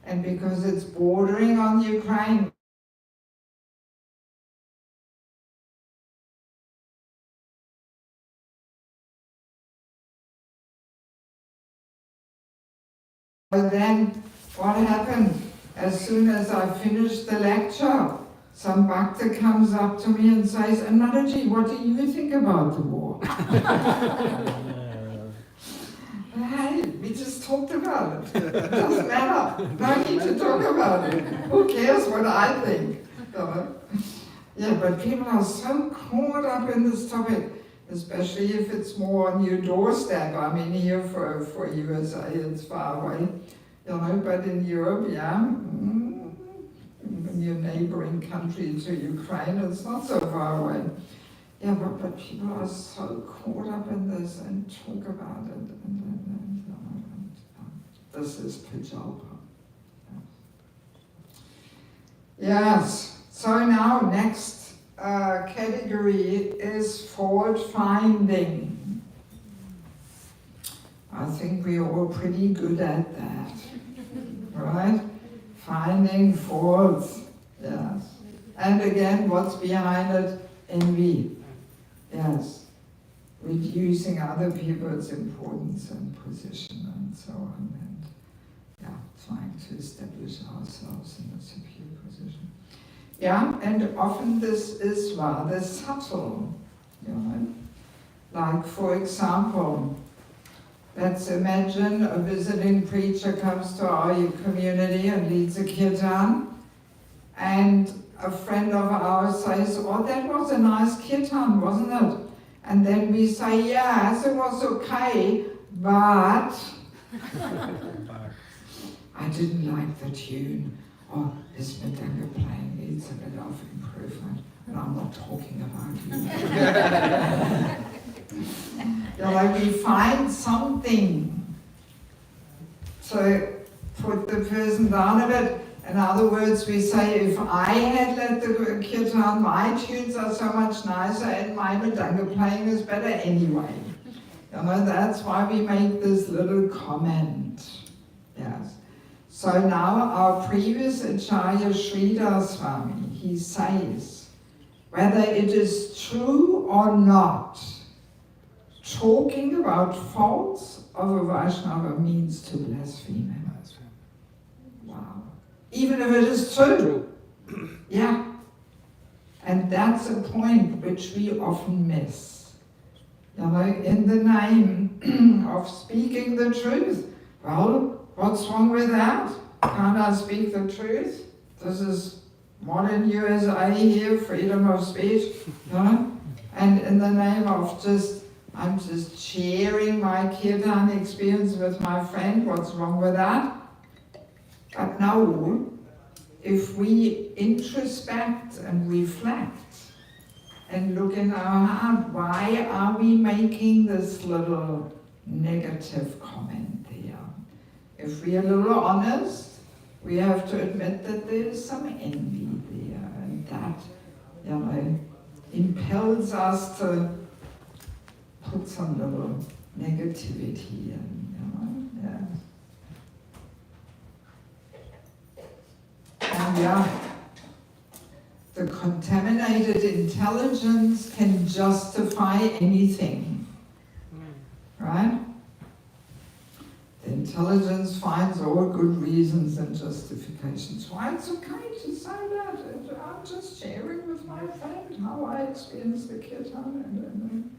And because it's bordering on Ukraine, but then what happened? As soon as I finished the lecture, some bhakta comes up to me and says, "And Mataji, what do you think about the war?" Hey, we just talked about it. It doesn't matter. No need to talk about it. Who cares what I think? Yeah, but people are so caught up in this topic, especially if it's more on your doorstep. I mean, here for USA, it's far away, but in Europe, in your neighboring country to Ukraine, it's not so far away. Yeah, but people are so caught up in this and talk about it. This is Prajalpa. Yes, so now next category is fault finding. I think we're all pretty good at that, right? Finding faults, yes. And again, what's behind it? Envy. Yes, reducing other people's importance and position and so on, and trying to establish ourselves in a superior position. And often this is rather subtle, Like, for example, let's imagine a visiting preacher comes to our community and leads a kirtan, and a friend of ours says, "Oh, that was a nice kirtan, wasn't it?" And then we say, "Yes, it was okay, but I didn't like the tune, or his Madanga playing needs a bit of improvement." And I'm not talking about you. We find something to put the person down a bit. In other words, we say, if I had let the kirtan, my tunes are so much nicer and my Madanga playing is better anyway. That's why we make this little comment. Yes. So now our previous Acharya Sridhar Swami, he says, whether it is true or not, talking about faults of a Vaishnava means to blaspheme him. Wow. Even if it is true. Yeah. And that's a point which we often miss. In the name of speaking the truth. Well, what's wrong with that? Can't I speak the truth? This is modern USA here, freedom of speech. And in the name of I'm just sharing my kirtan experience with my friend, what's wrong with that? But now, if we introspect and reflect and look in our heart, why are we making this little negative comment there? if we are a little honest, we have to admit that there is some envy there, and that, impels us to put some little negativity in, And the contaminated intelligence can justify anything, right? The intelligence finds all good reasons and justifications why it's okay to say that. I'm just sharing with my friend how I experienced the kirtan.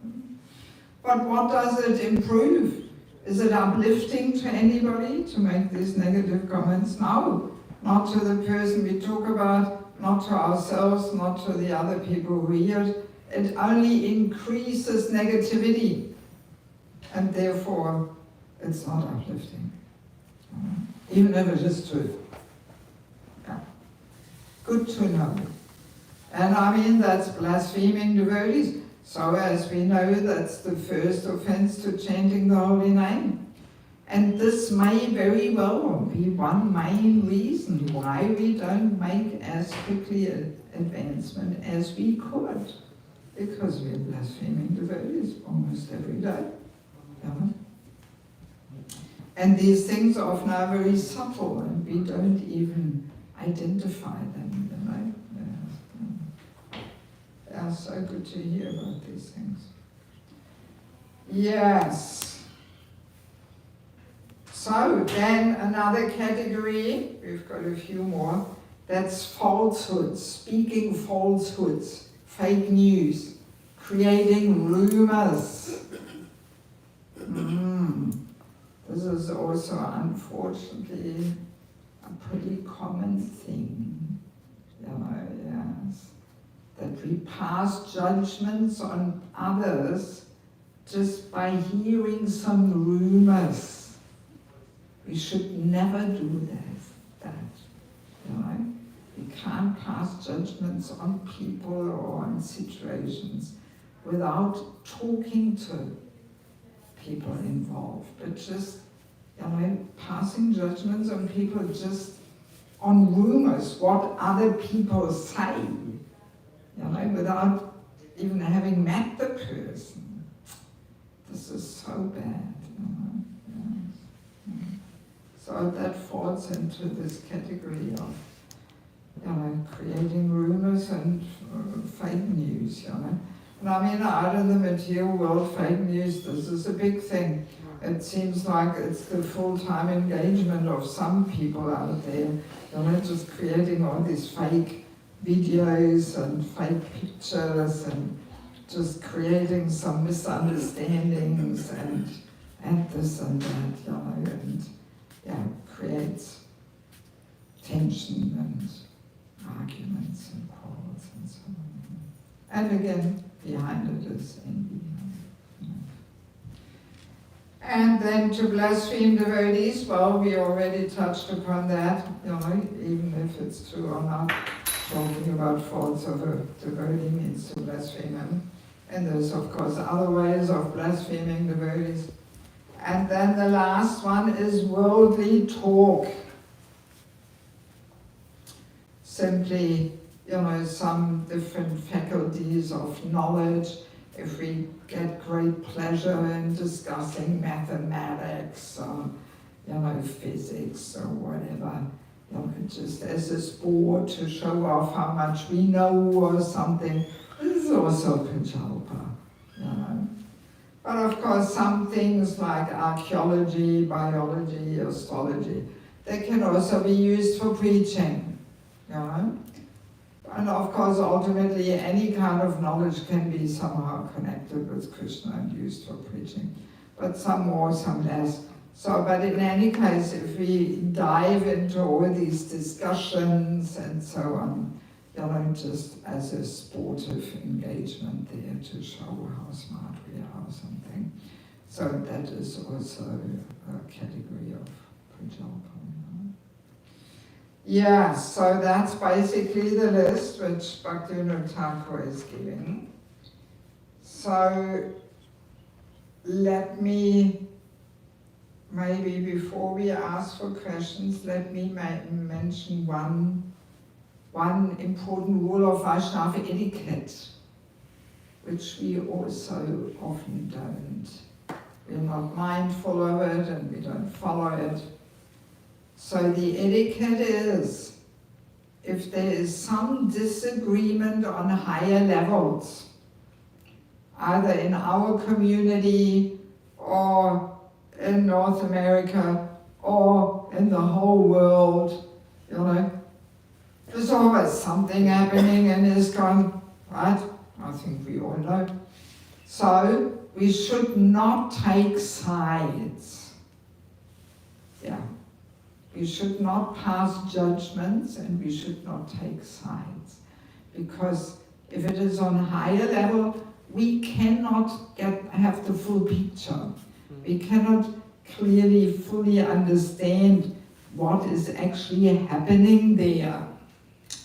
But what does it improve? Is it uplifting to anybody to make these negative comments? No, not to the person we talk about, not to ourselves, not to the other people who hear it. It only increases negativity, and therefore it's not uplifting, even if it is true. Yeah. Good to know. And I mean, that's blaspheming devotees. So as we know, that's the first offense to chanting the holy name. And this may very well be one main reason why we don't make as quickly an advancement as we could. Because we are blaspheming devotees almost every day. And these things often are very subtle, and we don't even identify them. Yeah, so good to hear about these things. Yes. So then another category, we've got a few more, that's falsehoods, speaking falsehoods, fake news, creating rumors. This is also unfortunately a pretty common thing, yes. That we pass judgments on others just by hearing some rumors. We should never do that. We can't pass judgments on people or on situations without talking to people involved, but just, passing judgments on people just on rumors, what other people say, without even having met the person. This is so bad. So that falls into this category of, creating rumors and fake news, And I mean, out in the material world, fake news, this is a big thing. It seems like it's the full-time engagement of some people out there, just creating all these fake videos and fake pictures and just creating some misunderstandings and this and that, and creates tension and arguments and quarrels and so on. And again, behind it is envy. And then to blaspheme devotees, well, we already touched upon that, even if it's true or not, talking about faults of a devotee means to blaspheme him. And there's, of course, other ways of blaspheming devotees. And then the last one is worldly talk. Simply, some different faculties of knowledge. If we get great pleasure in discussing mathematics or, physics or whatever, just as a sport to show off how much we know or something, this is also Prajalpa, But of course, some things like archaeology, biology, astrology, they can also be used for preaching, And of course, ultimately, any kind of knowledge can be somehow connected with Krishna and used for preaching, but some more, some less. So, but in any case, if we dive into all these discussions and so on, just as a sportive engagement there to show how smart we are or something. So that is also a category of Prajalpa. Yeah, so that's basically the list which Bhaktivinoda Thakur is giving. So let me maybe before we ask for questions, let me mention one important rule of Vaishnava etiquette, which we also often don't. We're not mindful of it and we don't follow it. So the etiquette is, if there is some disagreement on higher levels, either in our community or in North America or in the whole world, you know, there's always something happening in ISKCON, right? I think we all know. So we should not take sides. Yeah. We should not pass judgments and we should not take sides. Because if it is on higher level, we cannot have the full picture. We cannot clearly, fully understand what is actually happening there.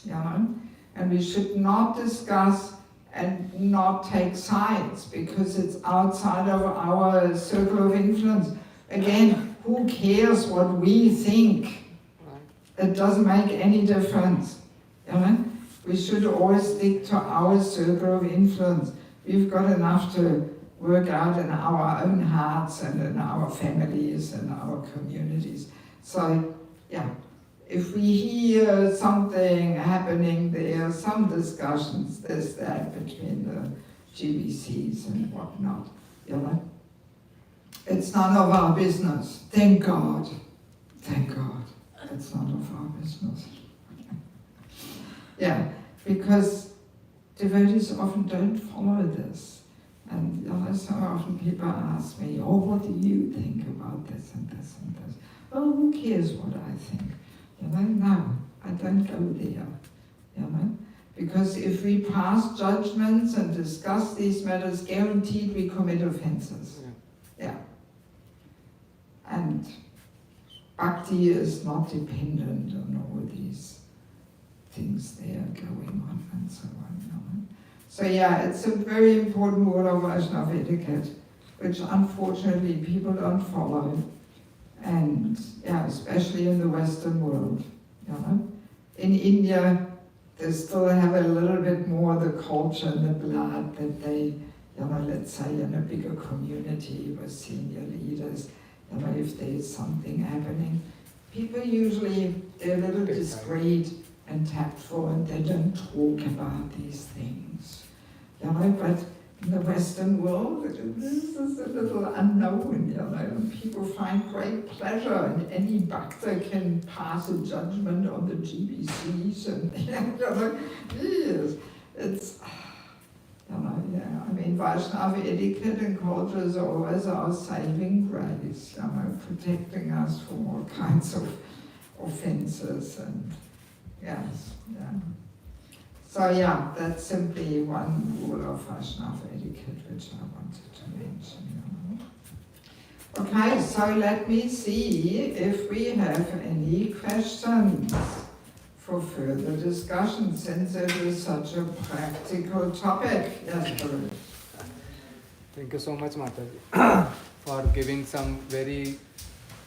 You know? And we should not discuss and not take sides because it's outside of our circle of influence. Again, who cares what we think? It doesn't make any difference. You know? We should always stick to our circle of influence. We've got enough to work out in our own hearts and in our families and our communities. So, yeah, if we hear something happening there, some discussions, this, that, between the GBCs and whatnot, you know, it's none of our business. Thank God. Thank God. It's none of our business. Yeah, because devotees often don't follow this. And you know, so often people ask me, oh, what do you think about this and this and this? Oh, who cares what I think? You know, no, I don't go there. You know, because if we pass judgments and discuss these matters, guaranteed we commit offenses. Yeah. And bhakti is not dependent on all these things there going on and so on. You know? So yeah, it's a very important rule of Vaishnava etiquette, which unfortunately people don't follow. And yeah, especially in the Western world, you know. In India, they still have a little bit more the culture and the blood that they, you know, let's say in a bigger community with senior leaders, you know, if there's something happening, people usually, they're a little discreet and tactful and they don't talk about these things, you know, but in the Western world, this is a little unknown, you know, and people find great pleasure and any bhakta can pass a judgment on the GBCs and, you know, yes, it's, you know, yeah, I mean, Vaishnava etiquette and culture is always our saving grace, you know, protecting us from all kinds of offenses and, yes, yeah. So yeah, that's simply one rule of Vaishnava etiquette which I wanted to mention. You know. Okay, so let me see if we have any questions for further discussion, since it is such a practical topic. Yes, Guru. Thank you so much, Mataji, for giving some very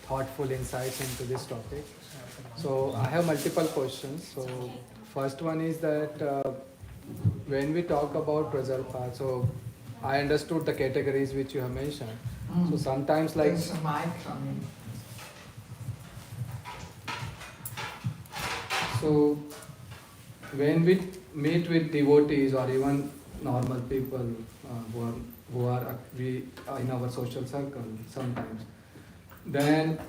thoughtful insights into this topic. So I have multiple questions. So first one is that when we talk about Prajalpa, so I understood the categories which you have mentioned. So sometimes like... There's a mic coming. So when we meet with devotees or even normal people who are in our social circle sometimes, then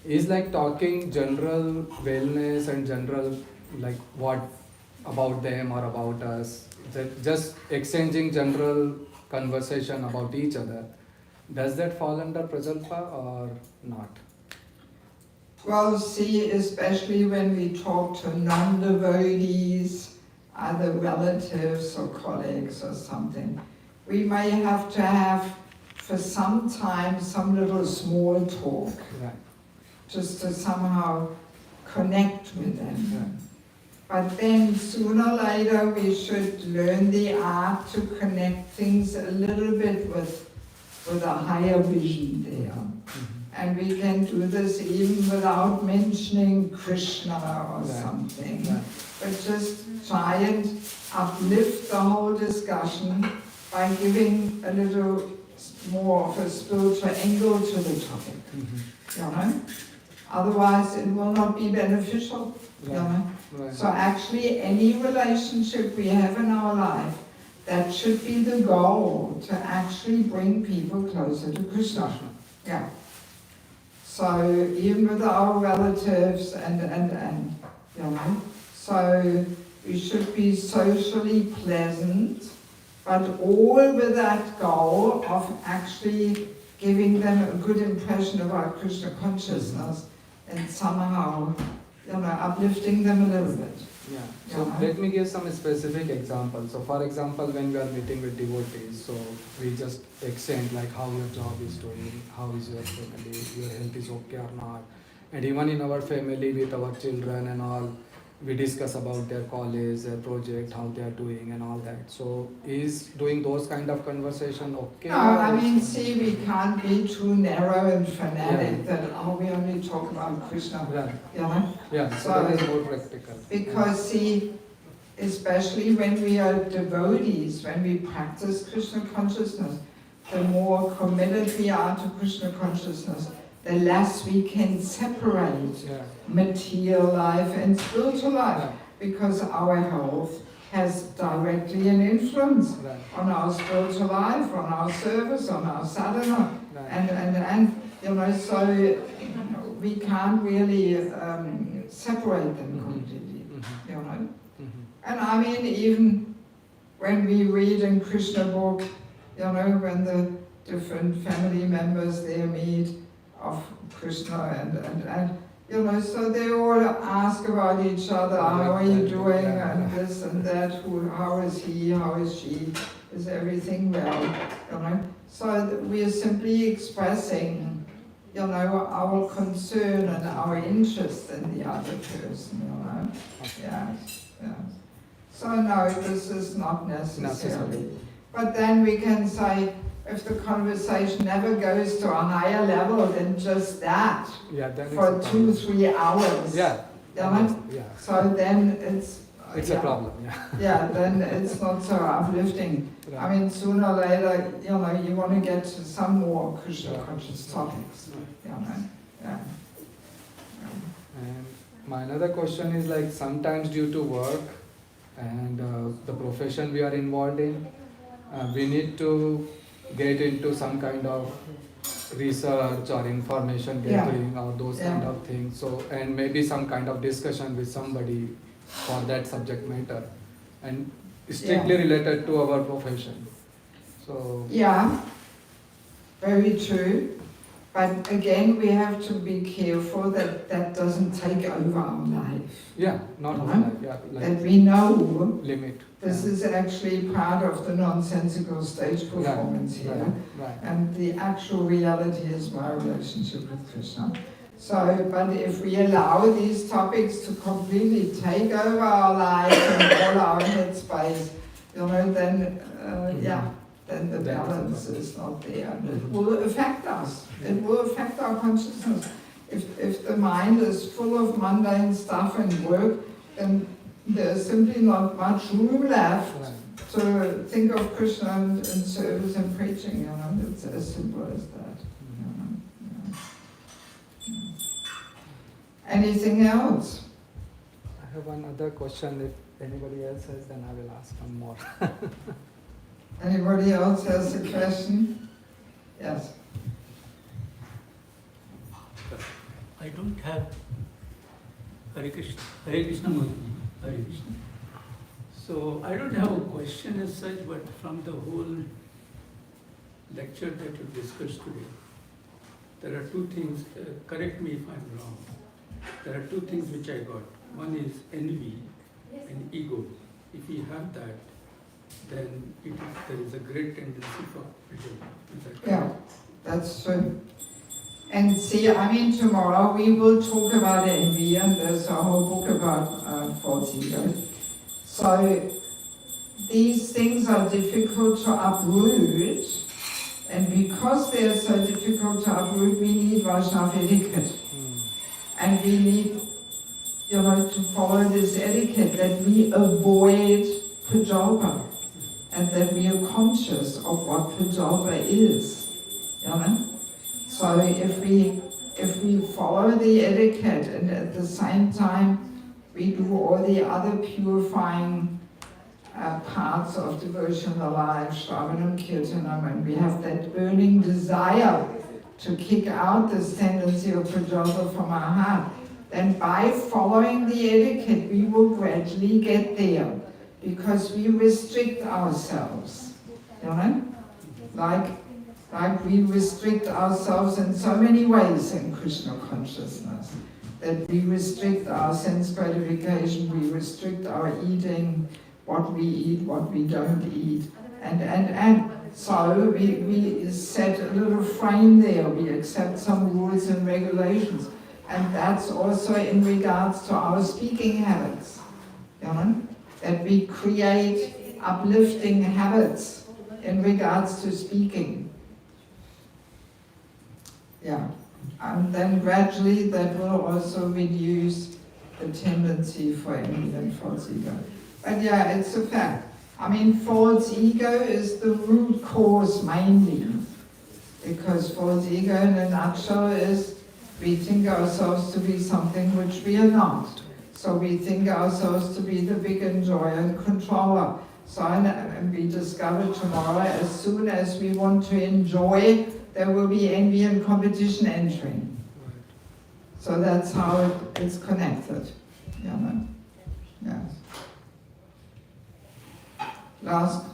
is like talking general wellness and general like what about them or about us, just exchanging general conversation about each other. Does that fall under Prajalpa or not? Well, see, especially when we talk to non-devotees, either relatives or colleagues or something, we may have to have for some time some little small talk, Right. just to somehow connect with them. But then sooner or later we should learn the art to connect things a little bit with a higher vision there. Mm-hmm. And we can do this even without mentioning Krishna or Right. something. Right. But just try and uplift the whole discussion by giving a little more of a spiritual angle to the topic, you know? Otherwise it will not be beneficial, you know? Right. So actually any relationship we have in our life, that should be the goal, to actually bring people closer to Krishna. Yeah. So even with our relatives and, you know, so we should be socially pleasant, but all with that goal of actually giving them a good impression about Krishna consciousness and somehow, you know, uplifting them a little bit. Yeah. So Yeah. let me give some specific examples. So for example, when we are meeting with devotees, so we just exchange like how your job is doing, how is your family, your health is okay or not. And even in our family with our children and all, we discuss about their college, their project, how they are doing and all that. So is doing those kind of conversation okay? No, I or mean, it's- see, we can't be too narrow and fanatic that, oh, we only talk about Krishna, Right. you know? Yeah, so So- that is more practical. Because see, especially when we are devotees, when we practice Krishna consciousness, the more committed we are to Krishna consciousness, the less we can separate Yeah. material life and spiritual life, Right. because our health has directly an influence Right. on our spiritual life, on our service, on our sadhana, Right. and you know, so we can't really separate them completely, Mhm. you know. Mhm. And I mean, even when we read in Krishna book, you know, when the different family members there meet of Krishna and you know, so they all ask about each other, how are you doing, and this and that, how is he, how is she, is everything well, you know. So we are simply expressing, you know, our concern and our interest in the other person, you know. Yes, yes. So no, this is not necessary. But then we can say, if the conversation never goes to a higher level than just that, Yeah, then for it's a 2-3 hours, Yeah. you know, Yeah. so then it's It's yeah, a problem, yeah. Yeah, then it's not so uplifting. I Right. mean, sooner or later, you know, you want to get to some more Krishna Yeah. conscious topics, you know. Yeah. And my another question is like sometimes due to work and the profession we are involved in, we need to get into some kind of research or information Yeah. gathering or those kind Yeah. of things. So and maybe some kind of discussion with somebody for that subject matter and strictly related to our profession. So Yeah, very true. But again, we have to be careful that that doesn't take over our life. yeah, not Uh-huh. like yeah, That like we know limit. this is actually part of the nonsensical stage performance Right, here. right, right. And the actual reality is my relationship with Krishna. So, but if we allow these topics to completely take over our life and all our headspace, you know, then, then the Then it's a balance problem. is not there. And it will affect us. It will affect our consciousness. If the mind is full of mundane stuff and work, then there's simply not much room left Right. to think of Krishna and service and preaching, you know. It's as simple as that. You know. Yeah. Anything else? I have one other question. If anybody else has, then I will ask one more. Anybody else has a question? Yes. I don't have Hare Krishna Murli, Hare Krishna. So I don't have a question as such, but from the whole lecture that you discussed today, there are two things, correct me if I'm wrong. There are two things which I got. One is envy and ego. If we have that, then there is a great tendency for Prajalpa. Yeah, that's true. And see, I mean, tomorrow we will talk about envy, and there's a whole book about false ego. So these things are difficult to uproot And because they are so difficult to uproot, we need Vaishnava etiquette. And we need, to follow this etiquette, that we avoid Prajalpa, and that we are conscious of what Prajalpa is. So if we follow the etiquette and at the same time we do all the other purifying parts of devotional life, Shravanam, Kirtanam, and we have that burning desire to kick out this tendency of Prajalpa from our heart, then by following the etiquette we will gradually get there, because we restrict ourselves, like we restrict ourselves in so many ways in Krishna consciousness, that we restrict our sense gratification, we restrict our eating, what we eat, what we don't eat, and so we set a little frame there, we accept some rules and regulations, and that's also in regards to our speaking habits, that we create uplifting habits in regards to speaking. And then gradually that will also reduce the tendency for envy and false ego. But it's a fact. False ego is the root cause mainly, because false ego in a nutshell is we think ourselves to be something which we are not. So we think ourselves to be the big enjoyer and controller. So and we discover tomorrow, as soon as we want to enjoy, there will be envy and competition entering. So that's how it's connected. Yes. Last,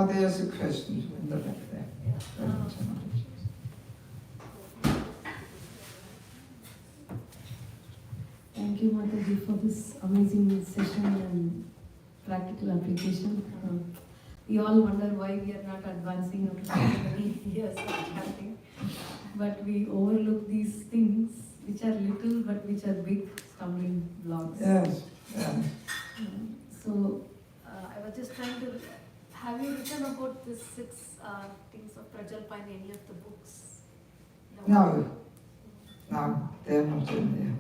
there's a question in the back there. Thank you, Mataji, for this amazing session and practical application. We all wonder why we are not advancing after so many years of chanting. But we overlook these things which are little but which are big stumbling blocks. Yes. So, I was just trying to... Have you written about the 6 things of Prajalpa in any of the books? No, they're not in there.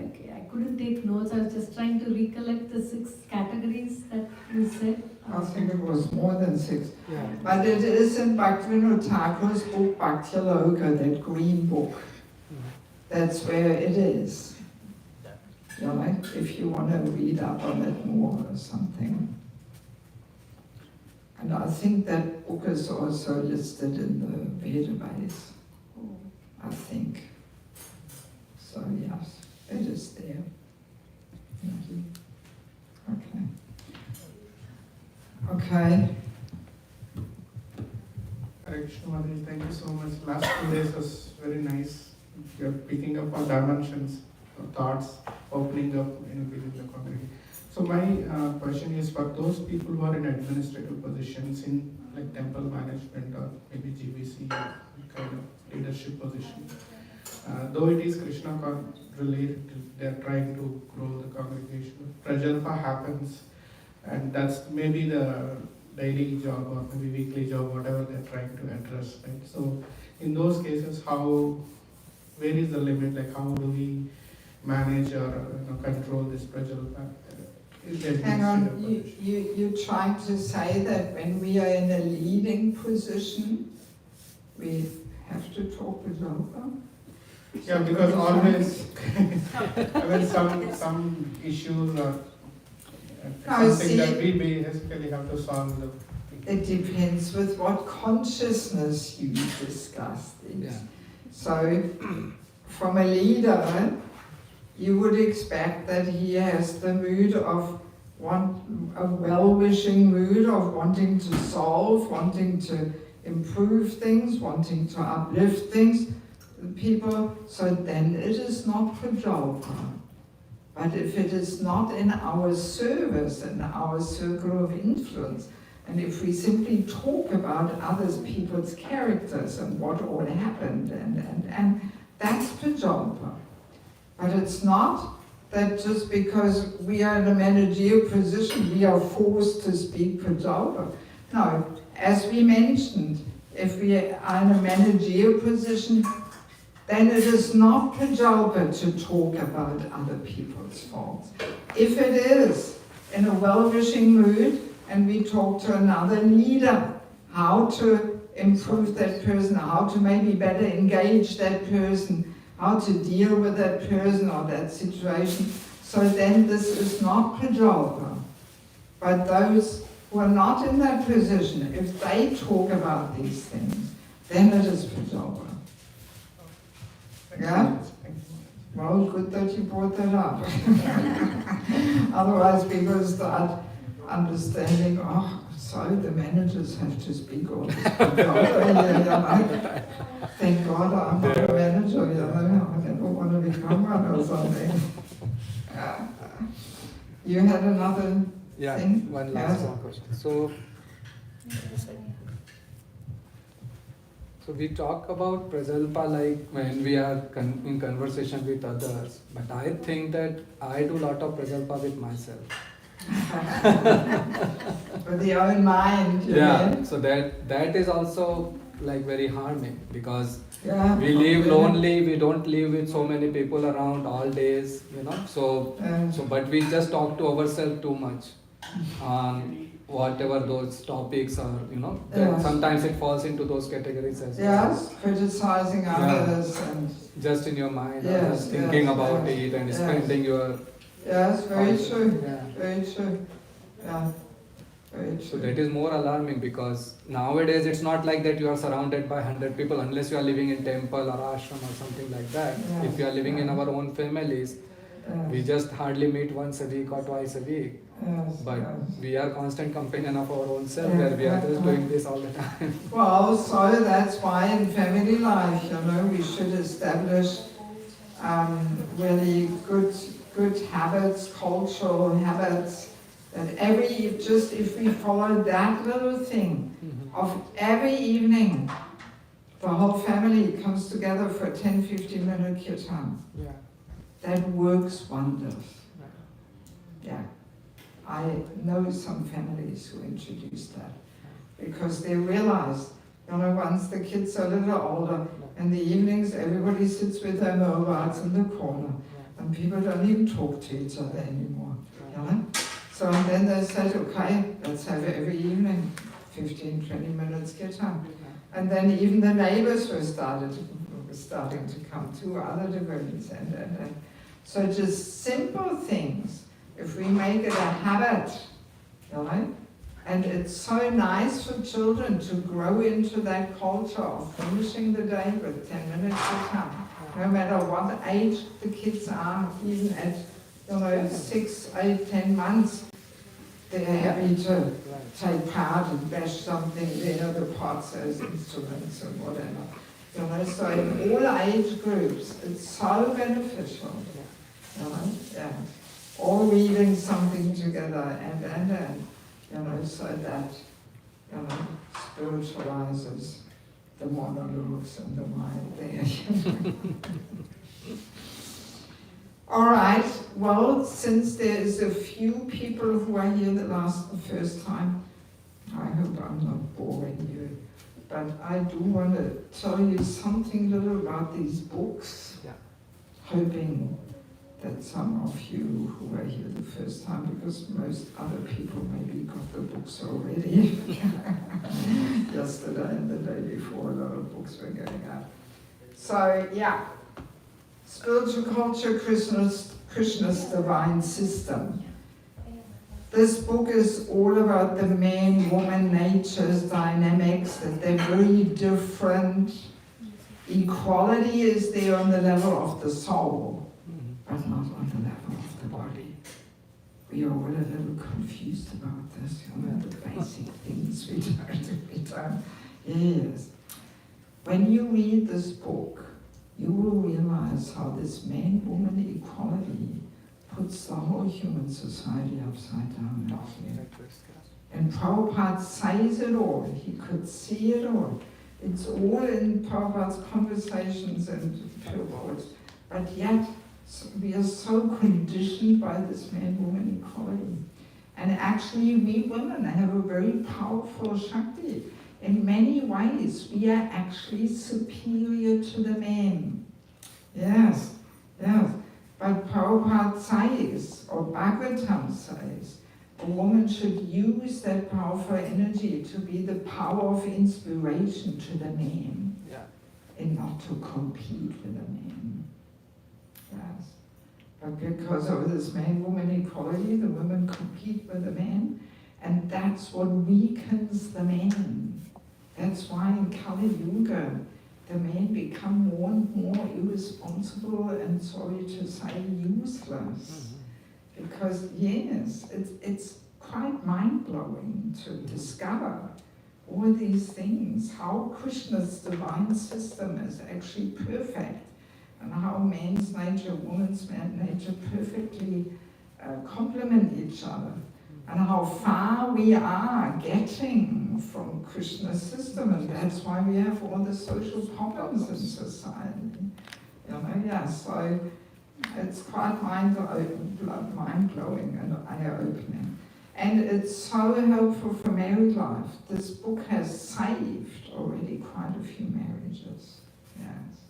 Okay, I couldn't take notes. I was just trying to recollect the 6 categories that you said. I think it was more than 6. Yeah. But it is in Bhaktivinoda Thakur's book, Bhakti-loka, that green book. That's where it is. If you want to read up on it more or something. And I think that book is also listed in the Vedabase, I think. So yes, it is there. Okay. Hare Krishna Mataji, thank you so much. Last 2 days was very nice. You're picking up on dimensions, thoughts, opening up within the congregation. So my question is for those people who are in administrative positions in like temple management or maybe GBC kind of leadership position. Though it is Krishna related, they're trying to grow the congregation. Prajalpa happens, and that's maybe the daily job or maybe weekly job, whatever they're trying to address. Right? So in those cases, where is the limit? Like how do we manage or control this Prajalpa? Hang on, you're trying to say that when we are in a leading position, we have to talk with Prajalpa? Yeah, because always, some issues or something that we basically have to solve. It depends with what consciousness you discuss these. Yeah. So, from a leader, you would expect that he has the mood of a well-wishing mood of wanting to solve, wanting to improve things, wanting to uplift things. People, so then it is not Prajalpa. But if it is not in our service, in our circle of influence, and if we simply talk about others people's characters and what all happened, and that's Prajalpa. But it's not that just because we are in a managerial position, we are forced to speak Prajalpa. No, as we mentioned, if we are in a managerial position, then it is not Prajalpa to talk about other people's faults. If it is in a well-wishing mood and we talk to another leader, how to improve that person, how to maybe better engage that person, how to deal with that person or that situation. So then this is not Prajalpa. But those who are not in that position, if they talk about these things, then it is Prajalpa. Yeah? Well, good that you brought that up. Otherwise people start understanding, oh, so the managers have to speak all this. Thank God I'm not a manager, I don't want to become one or something. You had another Yeah, thing? one last Yeah. question. So we talk about Prajalpa like when we are in conversation with others, but I think that I do a lot of Prajalpa with myself. With your own mind, you mean? So that is also like very harming because Yeah. we live lonely, we don't live with so many people around all days, so but we just talk to ourselves too much on whatever those topics are, that Yes. sometimes it falls into those categories as well. Yes, criticizing others and Just in your mind, or Yes, just thinking yes, about yes, it and yes. spending your yes, very true, Yeah. very true. Yeah, very So true. that is more alarming because nowadays it's not like that you are surrounded by 100 people unless you are living in temple or ashram or something like that. Yes, If you are living in yes. our own families, we Yes, just hardly meet once a week or twice a week. yes, But yes. we are constant companion of our own self, Yeah, where we are yeah, just yeah. doing this all the time. Well, so that's why in family life, we should establish really good habits, cultural habits, that if we follow that little thing of every evening, the whole family comes together for a 10-15 minute kirtan. Yeah. That works wonders. Yeah. I know some families who introduced that because they realized, once the kids are a little older, in the evenings everybody sits with their mobiles in the corner and people don't even talk to each other anymore. So then they said, okay, let's have it every evening, 15-20 minutes kirtan. And then even the neighbors were starting to come to other devotees and so just simple things. If we make it a habit, and it's so nice for children to grow into that culture of finishing the day with 10 minutes kirtan. No matter what age the kids are, even at 6, 8, 10 months, they're happy to take part and bash something, the pots as instruments and whatever. So in all age groups, it's so beneficial. Yeah. All reading something together and so that spiritualizes the monologues and the mind there. All right. Well, since there is a few people who are here the first time, I hope I'm not boring you. But I do want to tell you something little about these books, hoping that some of you who are here the first time, because most other people maybe got the books already. Yesterday and the day before, a lot of books were going out. So, Spiritual Culture, Krishna's Divine System. This book is all about the man-woman natures, dynamics, that they're very different. Equality is there on the level of the soul, but not on the level of the body. We are all a little confused about this, the basic things we don't. Yes. When you read this book, you will realize how this man-woman equality puts the whole human society upside down. And Prabhupada says it all. He could see it all. It's all in Prabhupada's conversations and reports. But yet, we are so conditioned by this man-woman equality. And actually, we women have a very powerful Shakti. in many ways, we are actually superior to the men. Yes, yes. But Prabhupada says, or Bhagavatam says, a woman should use that powerful energy to be the power of inspiration to the men, and not to compete with the men. Yes. But because of this man-woman equality, the women compete with the men, and that's what weakens the men. That's why in Kali Yuga, the men become more and more irresponsible and, sorry to say, useless. Because yes, it's quite mind-blowing to discover all these things, how Krishna's divine system is actually perfect, and how man's nature, woman's nature perfectly complement each other, and how far we are getting from Krishna's system, and that's why we have all the social problems in society. You know, yeah, so it's quite mind-blowing and eye-opening. And it's so helpful for married life. This book has saved already quite a few marriages. Yes.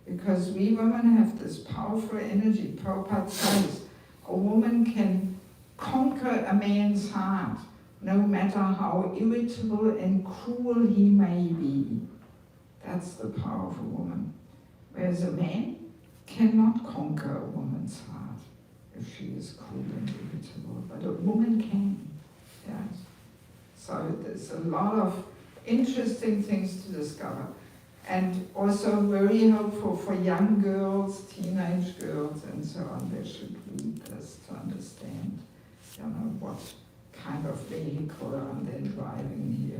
Because we women have this powerful energy. Prabhupada says a woman can conquer a man's heart no matter how irritable and cruel he may be. That's the power of a woman. Whereas a man cannot conquer a woman's heart if she is cruel and irritable, but a woman can. Yes. So there's a lot of interesting things to discover, and also very helpful for young girls, teenage girls, and so on. They should read this to understand, you know, what kind of vehicle are they driving here.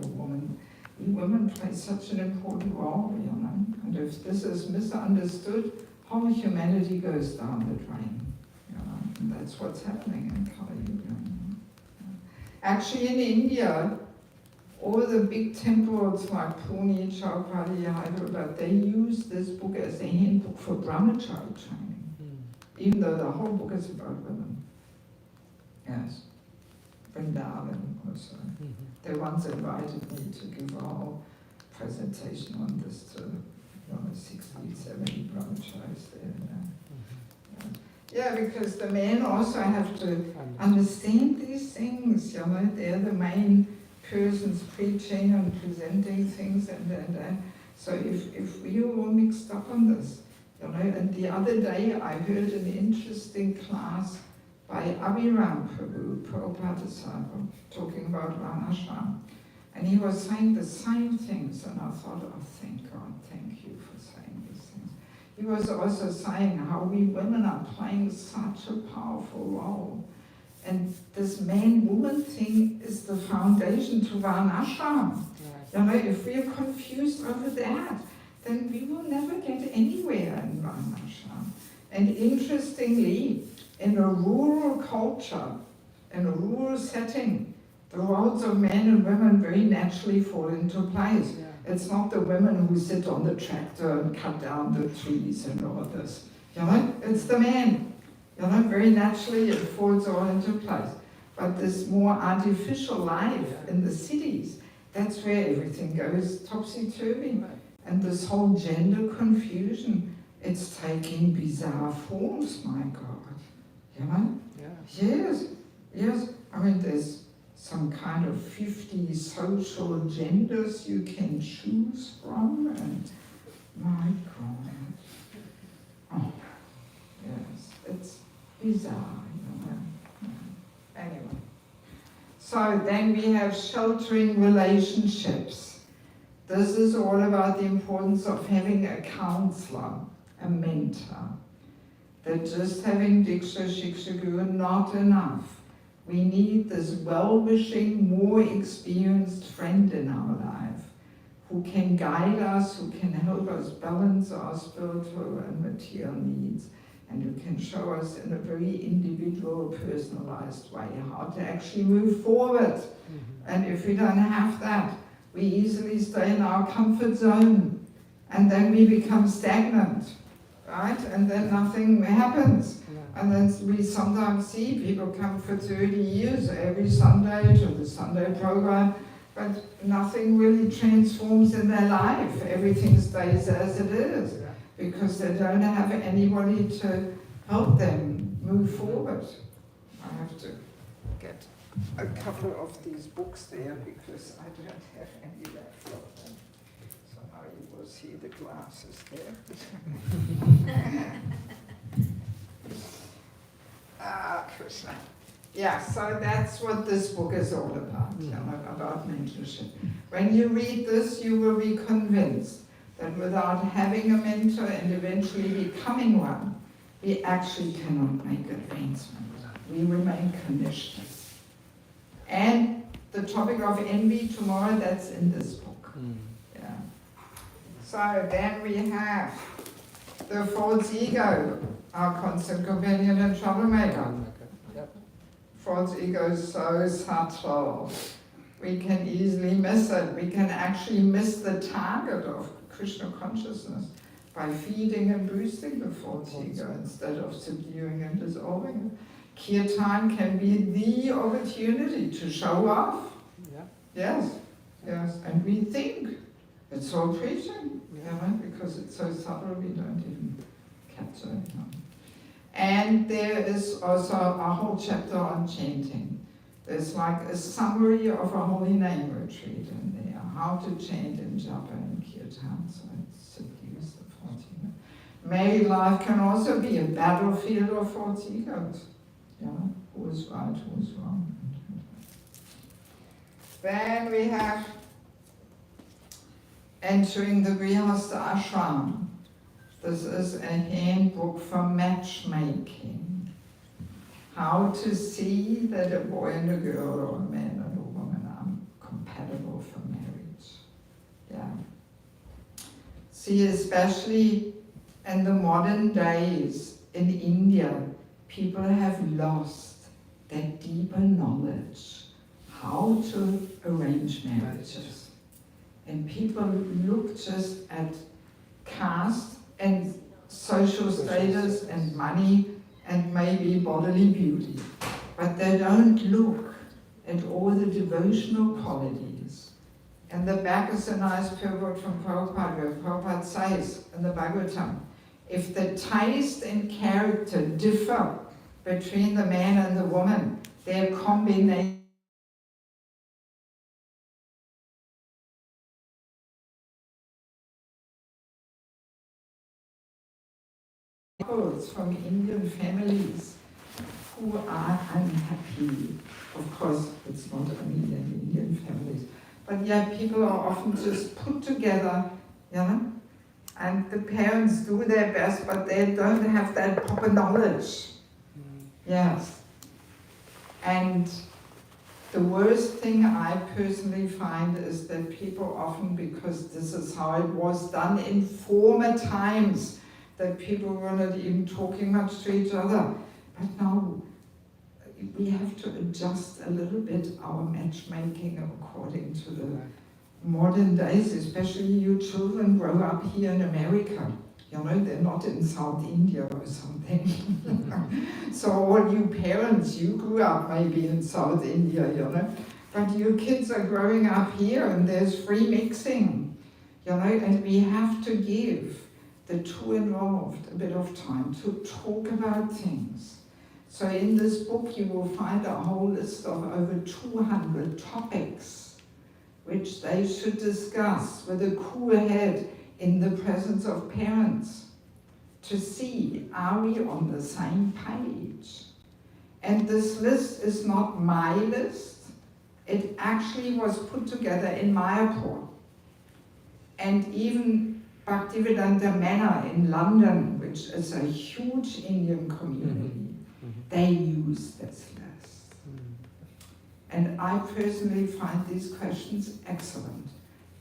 We women play such an important role, you know, and if this is misunderstood, whole humanity goes down the drain. You know, and that's what's happening in Kali Yuga. Actually, in India, all the big temples like Pune, Chowpatty, Hyderabad, they use this book as a handbook for brahmachari training, even though the whole book is about women. Yes. Vrindavan also. They once invited me to give a whole presentation on this to 60, 70 brahmacharis there. Yeah, because the men also have to understand these things, you know, they're the main persons preaching and presenting things, and so if we are all mixed up on this, you know, and the other day I heard an interesting class by Abhiram Prabhu, Prabhupada disciple, talking about Varnashram, and he was saying the same things, and I thought, oh, thank God, thank you for saying these things. He was also saying how we women are playing such a powerful role. And this man-woman thing is the foundation to Varnashram. You know, if we are confused over that, then we will never get anywhere in Varnashram. And interestingly, in a rural culture, in a rural setting, the roles of men and women very naturally fall into place. It's not the women who sit on the tractor and cut down the trees and all this. You know, it's the men. You know, very naturally it falls all into place. But this more artificial life in the cities, that's where everything goes topsy-turvy. And this whole gender confusion, it's taking bizarre forms, my God. You know? Yes, yes. I mean, there's some kind of 50 social genders you can choose from, and my God. Oh, yes, it's bizarre, you know. Anyway. So then we have sheltering relationships. This is all about the importance of having a counselor, a mentor. That just having Diksha, Shiksha Guru not enough. We need this well-wishing, more experienced friend in our life who can guide us, who can help us balance our spiritual and material needs, and who can show us in a very individual, personalized way how to actually move forward. And if we don't have that, we easily stay in our comfort zone, and then we become stagnant, right? And then nothing happens. And then we sometimes see people come for 30 years every Sunday to the Sunday program, but nothing really transforms in their life. Everything stays as it is because they don't have anybody to help them move forward. I have to get a couple of these books there because I don't have any left of them. So now you will see the glasses there. Krishna. Yeah, so that's what this book is all about, about mentorship. When you read this, you will be convinced that without having a mentor and eventually becoming one, we actually cannot make advancement. We remain conditioned. And the topic of envy tomorrow, that's in this book. Yeah. So then we have the false ego, our constant companion and troublemaker. False ego is so subtle. We can easily miss it. We can actually miss the target of Krishna consciousness by feeding and boosting the false ego instead of subduing and dissolving it. Kirtan can be the opportunity to show off. Yes, and we think it's all preaching, because it's so subtle we don't even capture it. And there is also a whole chapter on chanting. There's like a summary of a holy name retreat in there, how to chant in japa and kirtan, so it subdues the false ego. Married life can also be a battlefield of false egos. Who is right, who is wrong. Then we have entering the Grihastha ashram. This is a handbook for matchmaking. How to see that a boy and a girl or a man and a woman are compatible for marriage. See, especially in the modern days in India, people have lost that deeper knowledge how to arrange marriages. And people look just at caste and social status and money and maybe bodily beauty. But they don't look at all the devotional qualities. And the back is a nice purport from Prabhupada, where Prabhupada says in the Bhagavatam, if the taste and character differ between the man and the woman, their combination from Indian families who are unhappy. Of course, it's not only in Indian families, but people are often just put together, and the parents do their best, but they don't have that proper knowledge. Yes. And the worst thing I personally find is that people often, because this is how it was done in former times, that people were not even talking much to each other. But now we have to adjust a little bit our matchmaking according to the modern days, especially you children grow up here in America. They're not in South India or something. So all you parents, you grew up maybe in South India, but you kids are growing up here and there's free mixing, and we have to give the two involved a bit of time to talk about things. So in this book you will find a whole list of over 200 topics which they should discuss with a cool head in the presence of parents to see, are we on the same page? And this list is not my list. It actually was put together in Mayapur. And even Bhaktivedanta Manor in London, which is a huge Indian community, they use this list. And I personally find these questions excellent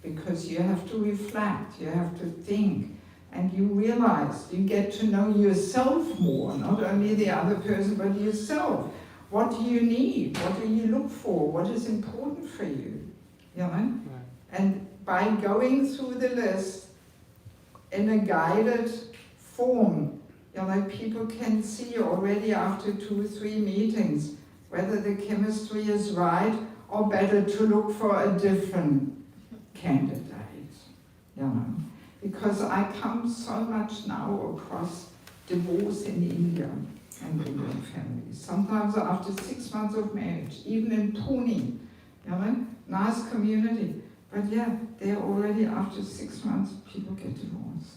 because you have to reflect, you have to think, and you realize you get to know yourself more, not only the other person, but yourself. What do you need? What do you look for? What is important for you? And by going through the list, in a guided form, people can see already after 2 or 3 meetings whether the chemistry is right or better to look for a different candidate, you know. Because I come so much now across divorce in India and Indian families. Sometimes after 6 months of marriage, even in Pune, you know, nice community. But yeah, they're already after 6 months, people get divorced.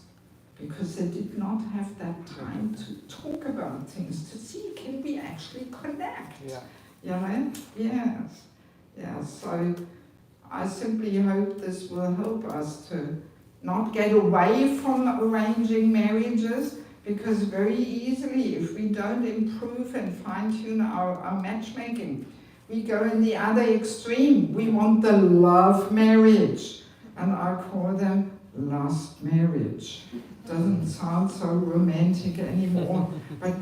Because they did not have that time to talk about things, to see, can we actually connect? Yeah. You know? Yes. Yeah, so I simply hope this will help us to not get away from arranging marriages, because very easily, if we don't improve and fine-tune our matchmaking, we go in the other extreme. We want the love marriage, and I call them lust marriage. Doesn't sound so romantic anymore, but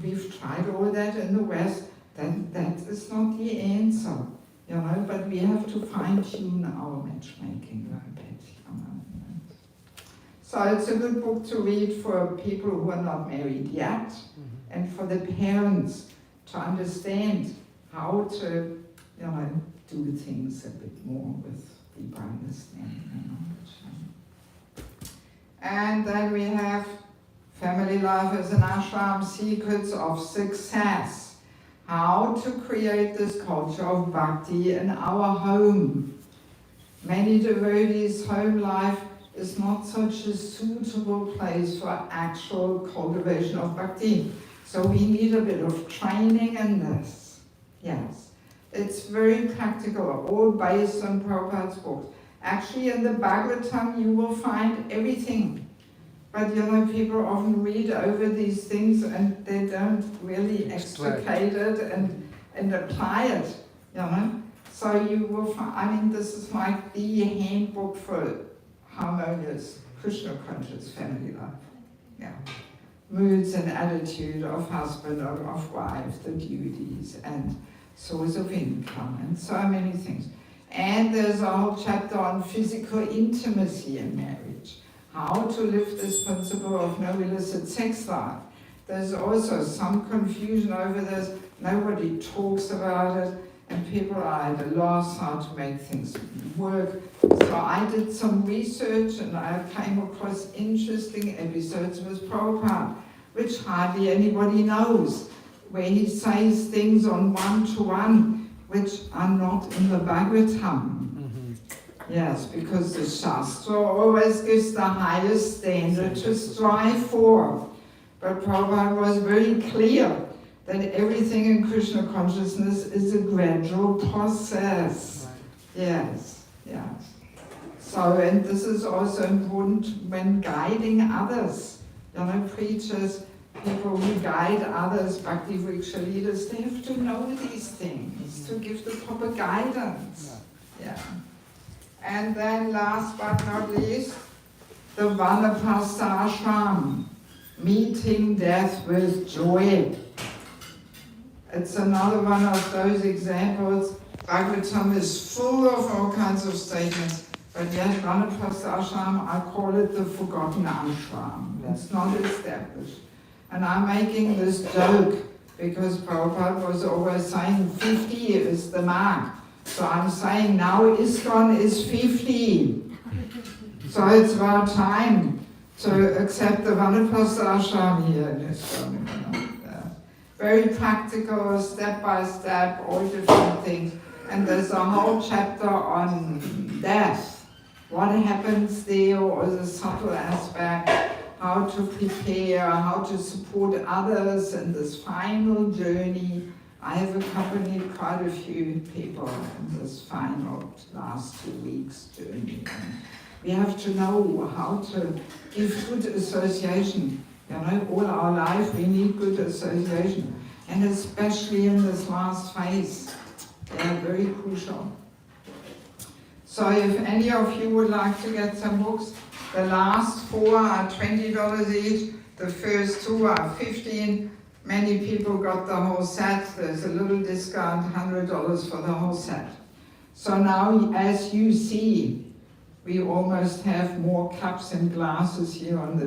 we've tried all that in the West. That is not the answer, you know, but we have to fine-tune our matchmaking a bit, you know. So it's a good book to read for people who are not married yet, and for the parents to understand how to, you know, do things a bit more with deeper understanding and knowledge. And then we have Family Life as an Ashram, Secrets of Success. How to create this culture of bhakti in our home. Many devotees' home life is not such a suitable place for actual cultivation of bhakti. So we need a bit of training in this. Yes. It's very practical, all based on Prabhupada's books. Actually, in the Bhagavatam, you will find everything. But you know, people often read over these things and they don't really extricate it and apply it, you know. So you will find, I mean, this is like the handbook for harmonious, Krishna-conscious family life. Yeah. Moods and attitude of husband or of wife, the duties and source of income, and so many things. And there's a whole chapter on physical intimacy in marriage, how to live this principle of no illicit sex life. There's also some confusion over this. Nobody talks about it, and people are at a loss how to make things work. So I did some research, and I came across interesting episodes with Prabhupada, which hardly anybody knows, where he says things on one-to-one which are not in the Bhagavatam. Yes, because the Shastra always gives the highest standard to strive for. But Prabhupada was very clear that everything in Krishna consciousness is a gradual process. Yes, yes. So, and this is also important when guiding others. You know, preachers, people who guide others, Bhakti Vriksha leaders, they have to know these things, to give the proper guidance. Yeah. And then last but not least, the Vanaprastha Ashram, meeting death with joy. It's another one of those examples. Bhagavatam is full of all kinds of statements, but yet Vanaprastha Ashram, I call it the forgotten ashram. It's not established. And I'm making this joke because Prabhupada was always saying 50 is the mark. So I'm saying now ISKCON is 50. So it's about time to accept the Vanaprastha Ashram here in ISKCON. You know. Very practical, step by step, all different things. And there's a whole chapter on death. What happens there, or the subtle aspect, how to prepare, how to support others in this final journey. I have accompanied quite a few people in this final last 2 weeks journey. And we have to know how to give good association. You know, all our life we need good association. And especially in this last phase, they are very crucial. So if any of you would like to get some books, the last 4 are $20 each. The first 2 are $15. Many people got the whole set. There's a little discount, $100 for the whole set. So now, as you see, we almost have more cups and glasses here on the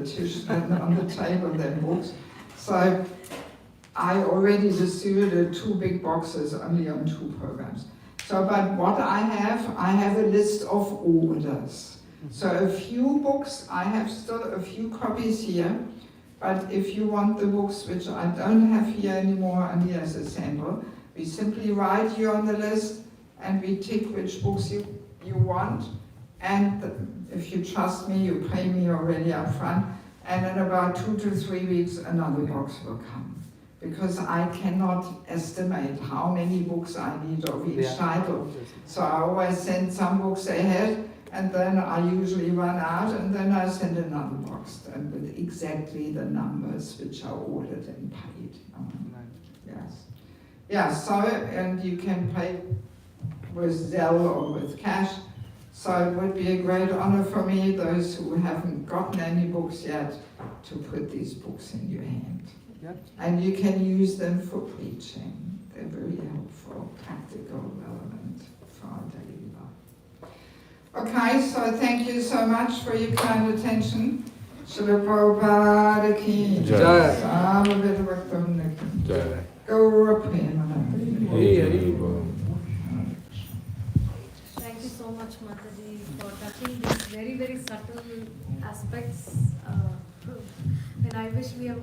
on the table than books. So I already distributed 2 big boxes only on 2 programs. So, but what I have a list of orders. So a few books, I have still a few copies here, but if you want the books which I don't have here anymore, only as a sample, we simply write you on the list and we tick which books you want. And if you trust me, you pay me already up front. And in about 2 to 3 weeks, another box will come. Because I cannot estimate how many books I need of each title. So I always send some books ahead, and then I usually run out, and then I send another box and with exactly the numbers which are ordered and paid. Yes. Yeah, so, and you can pay with Zelle or with cash. So it would be a great honor for me, those who haven't gotten any books yet, to put these books in your hand. Yep. And you can use them for preaching. They're very helpful, practical, relevant for our daily life. Okay, so thank you so much for your kind attention. Srila Prabhupada ki Jai. Samaveta Bhaktam Nikim. Jai. Gaura Premanand. Thank you so much, Mataji, for touching these very, very subtle aspects. And I wish we have,